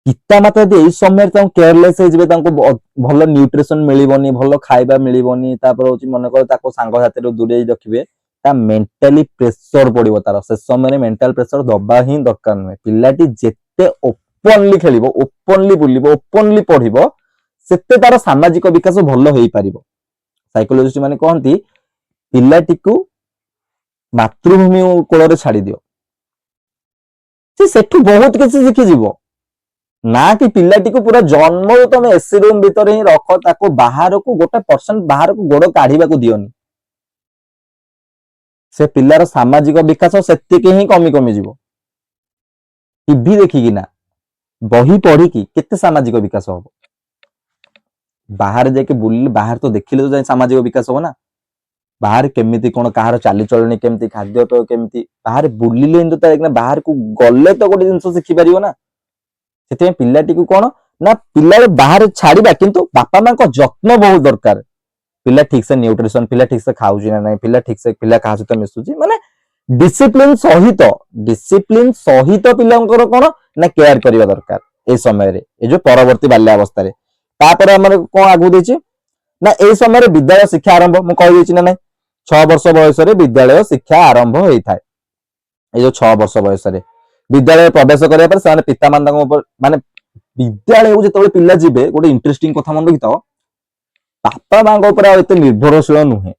पिता माता यदि एई समय रे केयरलेस हे जिवे तांको भलो न्यूट्रिशन मिलिबोनी भलो खाइबा मिलिबोनी तापर होची मन कर ताको सांग साथी रो दूरे रखिबे ता मेंटली प्रेशर पड़िबो तार से समय रे मेंटल प्रेशर दबा ही दरकार नै पिल्लाटी जेते ओपनली खेलिबो ओपनली बुलिबो ओपनली पढिबो सेते तार सामाजिक विकास भलो होई पारिबो साइकोलॉजिस्ट माने कहंती पिल्लाटी को मातृभूमि कोल रे छाडी दियो से सेठु बहुत किछि सिखि जीवो ना कि पिल्लाटी को पूरा जन्म तुम एसी रूम भीतर ही रख ताको बाहर को 1% बाहर को गोड़ काढ़ीबा को दियोनी से पिल्लार सामाजिक विकास सेतिके ही कमी कमी जीवो टीवी देखिकी ना बही पढ़ी की केते सामाजिक विकास हो बाहर जाके बुल बाहर तो देखिले तो जाय सामाजिक विकास हो ना ବାହାରେ କେମିତି କଣ କାହାର ଚାଲିଚଳଣି କେମିତି ଖାଦ୍ୟପେୟ କେମିତି ବାହାରେ ବୁଲିଲେ କିନ୍ତୁ ତାର ବାହାରକୁ ଗଲେ ତ ଗୋଟେ ଜିନିଷ ଶିଖିପାରିବ ନା। ସେଥିପାଇଁ ପିଲାଟିକୁ କଣ ନା ପିଲାରେ ବାହାରେ ଛାଡିବା କିନ୍ତୁ ବାପା ମାଙ୍କ ଯତ୍ନ ବହୁତ ଦରକାର। ପିଲା ଠିକ ସେ ନ୍ୟୁଟ୍ରିସନ ପିଲା ଠିକ ସେ ଖାଉଛି ନା ନାହିଁ ପିଲା ଠିକ ସେ ପିଲା କାହା ସହିତ ମିଶୁଛି ମାନେ ଡିସିପ୍ଲିନ ସହିତ ପିଲାଙ୍କର କଣ ନା କେୟାର କରିବା ଦରକାର ଏଇ ସମୟରେ ଏଇ ଯୋଉ ପରବର୍ତ୍ତୀ ବାଲ୍ୟାବସ୍ଥାରେ। ତାପରେ ଆମର କଣ ଆଗକୁ ଦେଇଛି ନା ଏଇ ସମୟରେ ବିଦ୍ୟାଳୟ ଶିକ୍ଷା ଆରମ୍ଭ ମୁଁ କହିଦେଇଛି ନା ନାଇଁ 6 ବର୍ଷ ବୟସରେ ବିଦ୍ୟାଳୟ ଶିକ୍ଷା ଆରମ୍ଭ ହେଇଥାଏ। ଏଇ ଯୋଉ 6 ବର୍ଷ ବୟସରେ ବିଦ୍ୟାଳୟ ପ୍ରବେଶ କରିବା ପରେ ସେମାନେ ପିତାମାତାଙ୍କ ଉପରେ ମାନେ ବିଦ୍ୟାଳୟକୁ ଯେତେବେଳେ ପିଲା ଯିବେ ଗୋଟେ ଇଣ୍ଟରେଷ୍ଟିଂ କଥା ମନେ ରଖିଥାଅ ବାପା ମାଙ୍କ ଉପରେ ଆଉ ଏତେ ନିର୍ଭରଶୀଳ ନୁହେଁ।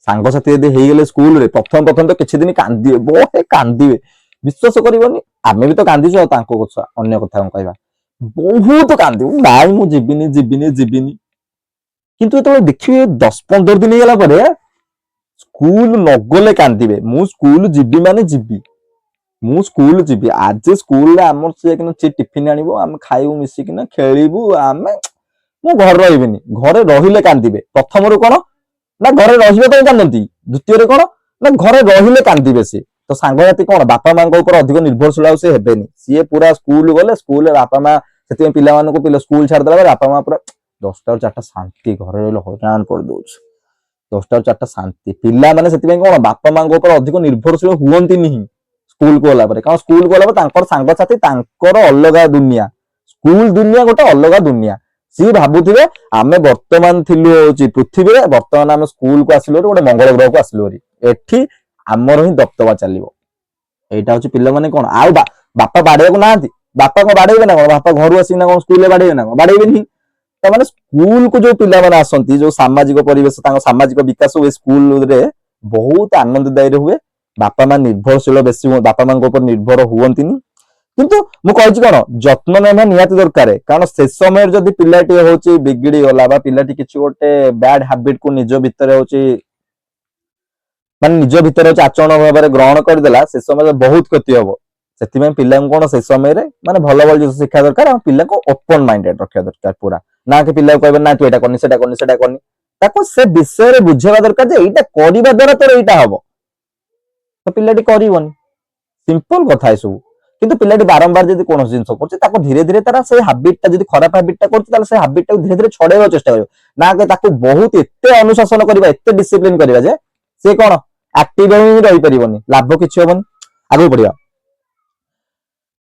ସାଙ୍ଗସାଥି ଯଦି ହେଇଗଲେ ସ୍କୁଲରେ ପ୍ରଥମ ତ କିଛି ଦିନ କାନ୍ଦିବେ ବହେ କାନ୍ଦିବେ ବିଶ୍ୱାସ କରିବନି ଆମେ ବି ତ କାନ୍ଦିଛୁ ଆଉ ତାଙ୍କ କଥା ଅନ୍ୟ କଥା କଣ କହିବା ବହୁତ କାନ୍ଦିବୁ ନାଇଁ ମୁଁ ଯିବିନି କିନ୍ତୁ ଯେତେବେଳେ ଦେଖିବେ 10-15 ଦିନ ହେଇଗଲା ପରେ ସ୍କୁଲ ନଗଲେ କାନ୍ଦିବେ ମୁଁ ସ୍କୁଲ ଯିବି ମାନେ ଯିବି ମୁଁ ସ୍କୁଲ ଯିବି ଆଜି ସ୍କୁଲରେ ଆମର ସେ ଟିଫିନ ଆଣିବ ଆମେ ଖାଇବୁ ମିଶିକିନା ଖେଳିବୁ ଆମେ ମୁଁ ଘରେ ରହିବିନି ଘରେ ରହିଲେ କାନ୍ଦିବେ। ପ୍ରଥମରୁ କଣ ନା ଘରେ ରହିବା ପାଇଁ କାନ୍ଦନ୍ତି ଦ୍ୱିତୀୟରେ କଣ ନା ଘରେ ରହିଲେ କାନ୍ଦିବେ ସେ ତ ସାଙ୍ଗସାଥି କଣ ବାପା ମାଙ୍କ ଉପରେ ଅଧିକ ନିର୍ଭରଶୀଳ ଆଉ ସେ ହେବେନି ସିଏ ପୁରା ସ୍କୁଲ ଗଲେ ସ୍କୁଲରେ ବାପା ମା ସେଥିପାଇଁ ପିଲାମାନଙ୍କୁ ସ୍କୁଲ ଛାଡ଼ିଦେଲା ପରେ ବାପା ମା ପୁରା 10ଟାରୁ 4ଟା ଶାନ୍ତି ଘରେ ରହିଲେ ହଇରାଣ କରିଦଉଛି 10ଟାରୁ 4ଟା ଶାନ୍ତି ପିଲାମାନେ ସେଥିପାଇଁ କଣ ବାପା ମାଙ୍କ ଉପରେ ଅଧିକ ନିର୍ଭରଶୀଳ ହୁଅନ୍ତିନି ସ୍କୁଲକୁ ଗଲା ପରେ କାରଣ ସ୍କୁଲକୁ ଗଲା ପରେ ତାଙ୍କର ସାଙ୍ଗସାଥି ତାଙ୍କର ଅଲଗା ଦୁନିଆ ସ୍କୁଲ ଦୁନିଆ ଗୋଟେ ଅଲଗା ଦୁନିଆ ସିଏ ଭାବୁଥିବେ ଆମେ ବର୍ତ୍ତମାନ ଥିଲୁ ହଉଛି ପୃଥିବୀରେ ବର୍ତ୍ତମାନ ଆମେ ସ୍କୁଲକୁ ଆସିଲୁ ଗୋଟେ ମଙ୍ଗଳ ଗ୍ରହକୁ ଆସିଲୁ ଏଠି ଆମର ହିଁ ଦବଦବା ଚାଲିବ। ଏଇଟା ହଉଛି ପିଲାମାନେ କଣ ଆଉ ବାପା ବାଡେଇବାକୁ ନାହାନ୍ତି ବାପା କଣ ବାଡେଇବେ ନା କଣ ବାପା ଘରୁ ଆସିକି ନା କଣ ସ୍କୁଲରେ ବାଡେଇବେ ନା କଣ ବାଡେଇବେନି। ତାମାନେ ସ୍କୁଲକୁ ଯୋଉ ପିଲାମାନେ ଆସନ୍ତି ଯୋଉ ସାମାଜିକ ପରିବେଶ ତାଙ୍କ ସାମାଜିକ ବିକାଶ ହୁଏ ସ୍କୁଲରେ ବହୁତ ଆନନ୍ଦଦାୟୀ ହୁଏ। ବାପା ମା ନିର୍ଭରଶୀଳ ବେଶୀ ବାପା ମାଙ୍କ ଉପରେ ନିର୍ଭର ହୁଅନ୍ତିନି କିନ୍ତୁ ମୁଁ କହିଛି କଣ ଯତ୍ନ ନେବା ନିହାତି ଦରକାର କାରଣ ସେ ସମୟରେ ଯଦି ପିଲାଟି ହଉଛି ବିଗିଡି ଗଲା ବା ପିଲାଟି କିଛି ଗୋଟେ ବ୍ୟାଡ ହାବିଟ କୁ ନିଜ ଭିତରେ ହଉଛି ଆଚରଣ ଭାବରେ ଗ୍ରହଣ କରିଦେଲା ସେ ସମୟରେ ବହୁତ କ୍ଷତି ହବ। ସେଥିପାଇଁ ପିଲାଙ୍କୁ କଣ ସେ ସମୟରେ ମାନେ ଭଲ ଜିନିଷ ଶିକ୍ଷା ଦରକାର ଆଉ ପିଲାଙ୍କୁ ଓପନ ମାଇଣ୍ଡେଡ ରଖିବା ଦରକାର ପୁରା ନା କି ପିଲାକୁ କହିବେ ନା ତୁ ଏଇଟା କରନି ସେଟା କରନି ତାକୁ ସେ ବିଷୟରେ ବୁଝେଇବା ଦରକାର ଯେ ଏଇଟା କରିବା ଦ୍ୱାରା ତୋର ଏଇଟା ହବ ତ ପିଲାଟି କରିବନି ସିମ୍ପଲ କଥା ଏସବୁ। କିନ୍ତୁ ପିଲାଟି ବାରମ୍ବାର ଯଦି କୌଣସି ଜିନିଷ କରୁଛି ତାକୁ ଧୀରେ ଧୀରେ ତାର ସେଇ ହାବିଟଟା ଯଦି ଖରାପ ହାବିଟଟା କରୁଛି ତାହେଲେ ସେ ହାବିଟଟାକୁ ଧୀରେ ଧୀରେ ଛଡେଇବାକୁ ଚେଷ୍ଟା କରିବ ନା କି ତାକୁ ବହୁତ ଏତେ ଅନୁଶାସନ କରିବା ଏତେ ଡିସିପ୍ଲିନ କରିବା ଯେ ସେ କଣ ଆକ୍ଟିଭ ହିଁ ରହିପାରିବନି ଲାଭ କିଛି ହବନି ଆଗକୁ ବଢିବା।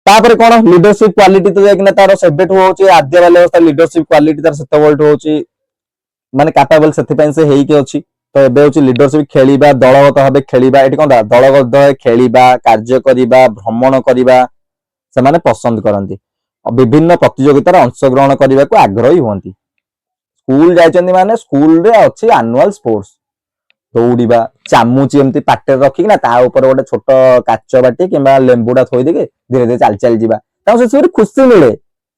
ତାପରେ କଣ ଲିଡରସିପ କ୍ୱାଲିଟି ତ ଯାଇକିନା ତାର ସେବେଠୁ ହଉଛି ଆଦ୍ୟ ବାଲ୍ୟାବସ୍ଥା ଲିଡରସିପ କ୍ୱାଲିଟି ତାର ସେତେବେଳଠୁ ହଉଛି ମାନେ କାପାବଲ ସେଥିପାଇଁ ସେ ହେଇକି ଅଛି। ତ ଏବେ ହଉଛି ଲିଡରସିପ ଖେଳିବା ଦଳଗତ ଭାବେ ଖେଳିବା ଏଠି କଣ ଦଳଗତ ଖେଳିବା କାର୍ଯ୍ୟ କରିବା ଭ୍ରମଣ କରିବା ସେମାନେ ପସନ୍ଦ କରନ୍ତି ବିଭିନ୍ନ ପ୍ରତିଯୋଗିତାରେ ଅଂଶଗ୍ରହଣ କରିବାକୁ ଆଗ୍ରହୀ ହୁଅନ୍ତି। ସ୍କୁଲ ଯାଇଛନ୍ତି ମାନେ ସ୍କୁଲରେ ଅଛି ଆନୁଆଲ ସ୍ପୋର୍ଟସ ଦୌଡ଼ିବା ଚାମୁଚି ଏମିତି ପାଟିରେ ରଖିକି ନା ତା ଉପରେ ଗୋଟେ ଛୋଟ କାଚ ବାଟି କିମ୍ବା ଲେମ୍ବୁଟା ଥୋଇଦେଇକି ଧୀରେ ଧୀରେ ଚାଲି ଚାଲି ଯିବା ତାଙ୍କୁ ସେସବୁରେ ଖୁସି ମିଳେ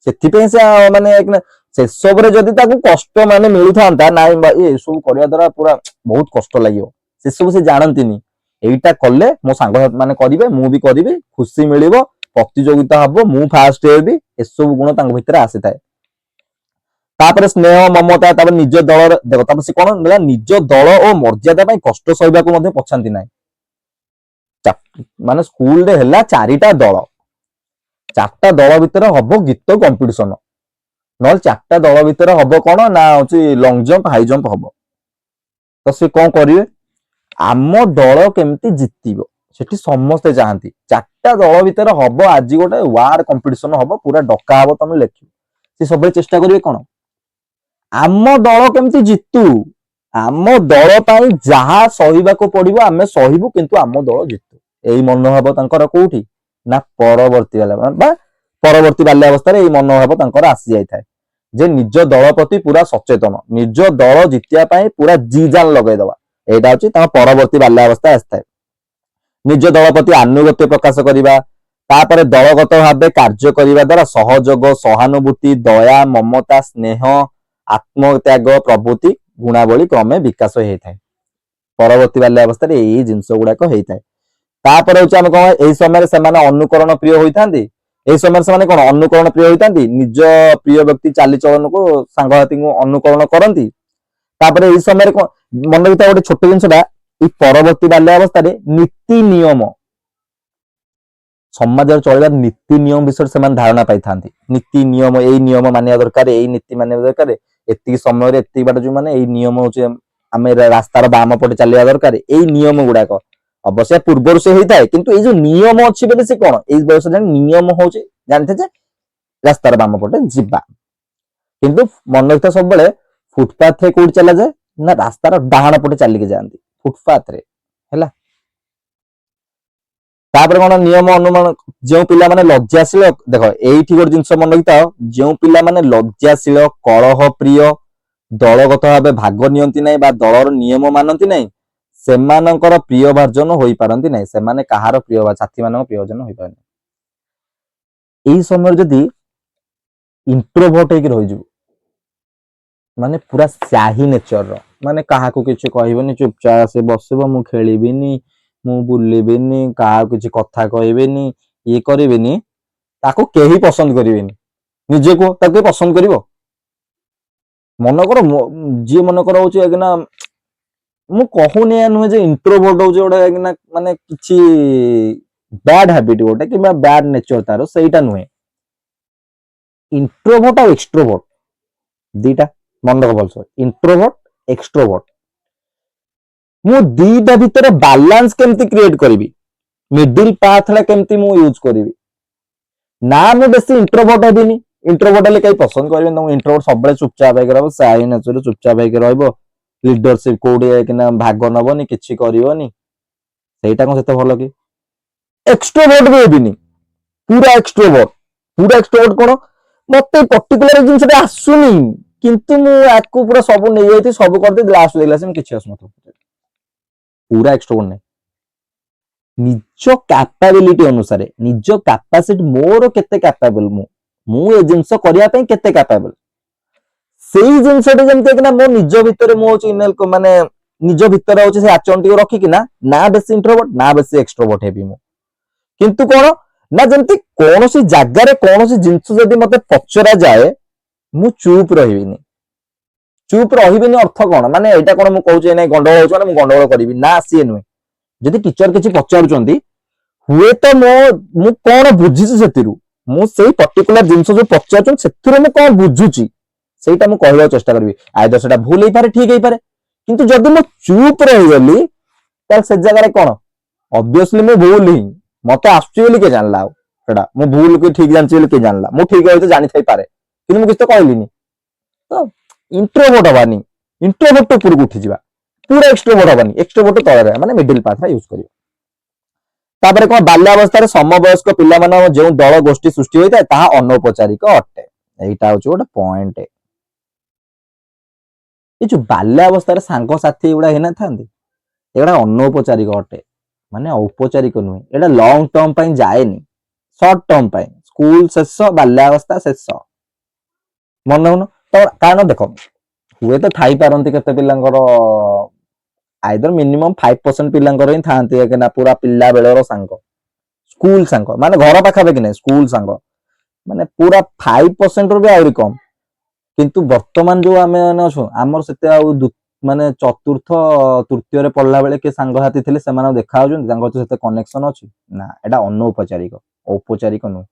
ସେଥିପାଇଁ ସେ ମାନେ ସେସବୁରେ ଯଦି ତାକୁ କଷ୍ଟ ମାନେ ମିଳୁଥାନ୍ତା ନାଇଁ ଏସବୁ କରିବା ଦ୍ୱାରା ପୁରା ବହୁତ କଷ୍ଟ ଲାଗିବ ସେସବୁ ସେ ଜାଣନ୍ତିନି ଏଇଟା କଲେ ମୋ ସାଙ୍ଗସାଥି ମାନେ କରିବେ ମୁଁ ବି କରିବି ଖୁସି ମିଳିବ ପ୍ରତିଯୋଗିତା ହବ ମୁଁ ଫାଷ୍ଟ ହେବି ଏସବୁ ଗୁଣ ତାଙ୍କ ଭିତରେ ଆସିଥାଏ। ତାପରେ ସ୍ନେହ ମମତା ତାପରେ ନିଜ ଦଳର ଦେଖ ତାପରେ ସେ କଣ ନିଜ ଦଳ ଓ ମର୍ଯ୍ୟାଦା ପାଇଁ କଷ୍ଟ ସହିବାକୁ ମଧ୍ୟ ପଛାନ୍ତି ନାହିଁ। ମାନେ ସ୍କୁଲରେ ହେଲା 4ଟା ଦଳ 4ଟା ଦଳ ଭିତରେ ହବ ଗୀତ କମ୍ପିଟିସନ ନହେଲେ 4ଟା ଦଳ ଭିତରେ ହବ କଣ ନା ହଉଛି ଲଙ୍ଗ ଜମ୍ପ ହାଇ ଜମ୍ପ ହବ ତ ସେ କଣ କରିବେ ଆମ ଦଳ କେମିତି ଜିତିବ ସେଠି ସମସ୍ତେ ଚାହାନ୍ତି 4ଟା ଦଳ ଭିତରେ ହବ ଆଜି ଗୋଟେ ୱାର କମ୍ପିଟିସନ ହବ ପୁରା ଡକା ହବ ତମେ ଲେଖିବ ସେ ସବୁବେଳେ ଚେଷ୍ଟା କରିବେ କଣ ଆମ ଦଳ କେମିତି ଜିତୁ ଆମ ଦଳ ପାଇଁ ଯାହା ସହିବାକୁ ପଡିବ ଆମେ ସହିବୁ କିନ୍ତୁ ଆମ ଦଳ ଜିତୁ ଏଇ ମନୋଭାବ ତାଙ୍କର କୋଉଠି ନା ପରବର୍ତ୍ତୀ ବାଲ୍ୟାବସ୍ଥାରେ ଏଇ ମନୋଭାବ ତାଙ୍କର ଆସି ଯାଇଥାଏ ଯେ ନିଜ ଦଳ ପ୍ରତି ପୁରା ସଚେତନ ନିଜ ଦଳ ଜିତିବା ପାଇଁ ପୁରା ଜି ଜାନ ଲଗେଇଦବା ଏଇଟା ହଉଛି ତାଙ୍କ ପରବର୍ତ୍ତୀ ବାଲ୍ୟାବସ୍ଥା ଆସିଥାଏ। ନିଜ ଦଳ ପ୍ରତି ଆନୁଗତ୍ୟ ପ୍ରକାଶ କରିବା ତାପରେ ଦଳଗତ ଭାବେ କାର୍ଯ୍ୟ କରିବା ଦ୍ୱାରା ସହଯୋଗ ସହାନୁଭୂତି ଦୟା ମମତା ସ୍ନେହ ଆତ୍ମତ୍ୟାଗ ପ୍ରଭୃତି ଗୁଣାବଳୀ କ୍ରମେ ବିକାଶ ହେଇଥାଏ। ପରବର୍ତ୍ତୀ ବାଲ୍ୟାବସ୍ଥାରେ ଏଇ ଜିନିଷ ଗୁଡାକ ହେଇଥାଏ। ତାପରେ ହଉଛି ଆମେ କଣ ଏଇ ସମୟରେ ସେମାନେ ଅନୁକରଣ ପ୍ରିୟ ହୋଇଥାନ୍ତି ଏଇ ସମୟରେ ସେମାନେ କଣ ଅନୁକରଣ ପ୍ରିୟ ହୋଇଥାନ୍ତି ନିଜ ପ୍ରିୟ ବ୍ୟକ୍ତି ଚାଲିଚଳନକୁ ସାଙ୍ଗସାଥୀଙ୍କୁ ଅନୁକରଣ କରନ୍ତି। ତାପରେ ଏଇ ସମୟରେ କଣ मन रखिता गोटे छोट जिनसा परवर्ती बाल्यावस्था नीति नियम समाज चलवा नीति नियम विषय से धारणा पाई था नीति नियम यही नियम मानिया दरकार यही नीति मानिया दरकार एति समय एति बाट जो माने नियम हूँ आम रास्तार बाम पटे चलवा दरकार यही नियम गुड़ाक अवश्य पूर्वर से होता है किंतु ये जो नियम अच्छी बोले से कौन ये बयस नियम हूँ जानते रास्तार बाम पटे जीवा किंतु मन रखता सब बेले फुटपाथ रे कौट चला जाए ना रास्तार डाहाण पटे चलिके जाती फुटपाथ रे है तापर कौन नियम अनुमान जो पिला माने लज्जाशील देख एठी गोटे जिनस मन रखिता जो पिला माने लज्जाशील कलह प्रिय दलगत भाव भाग नियंती नहीं बा दलर नियम मानती नहीं सेमानकर प्रिय भाजन होई पारंती नहीं सेमाने कहार प्रिय साथी मान प्रिय भाजन होई पारंती एही समय जदी इंट्रोवर्ट होके रहि जु माने पूरा शाही नेचर रो माने कहा को किछ कहबनी चुपचाप से बसबो मु खेलिबिनी मु बुलिबिनी कहा किछ कथा कहबेनी ये करिबिनी ताको केही पसंद करिबिनी निजे को ताको पसंद करिवो मन कर जी मन कर होची एगना मु कहूनी नुहे जे इंट्रोवर्ट होची ओडा एगना माने किछि बैड हैबिट गोटे किबा बैड नेचर तारो सेटा नुहे इंट्रोवर्ट और एक्सट्रोवर्ट दीटा मन रख भलस इंट्रोवर्ट एक्सट्रोवर्ट मु दीटा भितर बैलेंस केमती क्रिएट करिवि मिडिल पाथ ला केमती मु यूज करिवि ना मु बेसी इंट्रोवर्ट हेबिनी इंट्रोवर्ट ले कई पसंद करबे न इंट्रोवर्ट सब बळे चुपचाप होके रहबो साई नेचर चुपचाप होके रहबो लीडरशिप कोडे कि भाग नबनी किछि करिवनी सेटा को सेते भलो कि एक्सट्रोवर्ट भी हेबिनी पूरा एक्सट्रोवर्ट कोन मते पर्टिकुलर जिनसे आसुनी किंतु मु आकु पूरा सब नै जाईती सब कर दे लास्ट देखला से किछि आसु मत पूरा एक्सट्रोवर्ट नै निज कैपेबिलिटी अनुसार निज कैपेसिटी मोर केते कैपेबल मु ए जिंस करिया पे केते कैपेबल सेही जिंसटे जेमते कि ना मो निज भितर मो इनेल को माने निज भितर होचे से आचरण टी रखी कि ना बेसी इंट्रोवर्ट ना बेसी एक्सट्रोवर्ट हेबी मु किंतु कोन ना जेमती कोनोसी जागा रे कोनोसी जिंस जदी मते पचरा जाए मु चुप रहिबिनी अर्थ कोन माने एटा कोन मु कहूचे नै गंडगोल होछ माने मु गंडगोल करिवि ना आसी नुय जदी टीचर किछि पचारुचंती हुए तो मु कोन बुझिछि सेतिरु मु सेही पर्टिकुलर जिंस जो पचारुचन सेतिरु मु कोन बुझुछि सेटा मु कहबा चेष्टा करबी आइदर सेटा भूल हे पारे ठीक हे पारे किंतु जदी मु चुप रहि गेली त से जगह रे कोन ऑब्वियसली मु भूल ही मते आसुची बोली के जानला सेटा मु भूल के ठीक जानछि बोली के जानला मु ठीक होय तो जानि थाई पारे किंतु मु किछ तो कहलिनी तो इंट्रोवर्ट हबानी इंट्रोवर्ट ऊपर उठी जिबा पूरा एक्सट्रोवर्ट हबानी एक्सट्रोवर्ट तळे माने मिडिल पाथ रा यूज करियो तापर कोन बाल्यावस्था रे समवयस्क पिला माने जो दल गोष्ठी सृष्टि होइता ताहा अनौपचारिक अटे एटा होछ गोटे पॉइंट ये जो बाल्यावस्था रे सांग साथी एडा हेना थांदी एडा अनौपचारिक अटे माने औपचारिक नुहे एडा लॉन्ग टर्म पई जाएनी शॉर्ट टर्म पई स्कूल शेष बाल्यावस्था शेष मन होन तो कारण देख हुए तो थाई पारंती केते पिलांकर आइदर मिनिमम 5% पिलांकर ही थांती कि ना पूरा पिल्ला बेलर सांग स्कूल सांग माने घर पाखा पे कि नै स्कूल सांग माने पूरा 5% रो भी आउरी कम किंतु वर्तमान जो आमे अछु हमर सेते आ माने चतुर्थ तृतीय रे पढला बेले के सांग हाथी थिले से माने देखा होजन तांको सेते कनेक्शन अछि ना एटा अनौपचारिक औपचारिक नु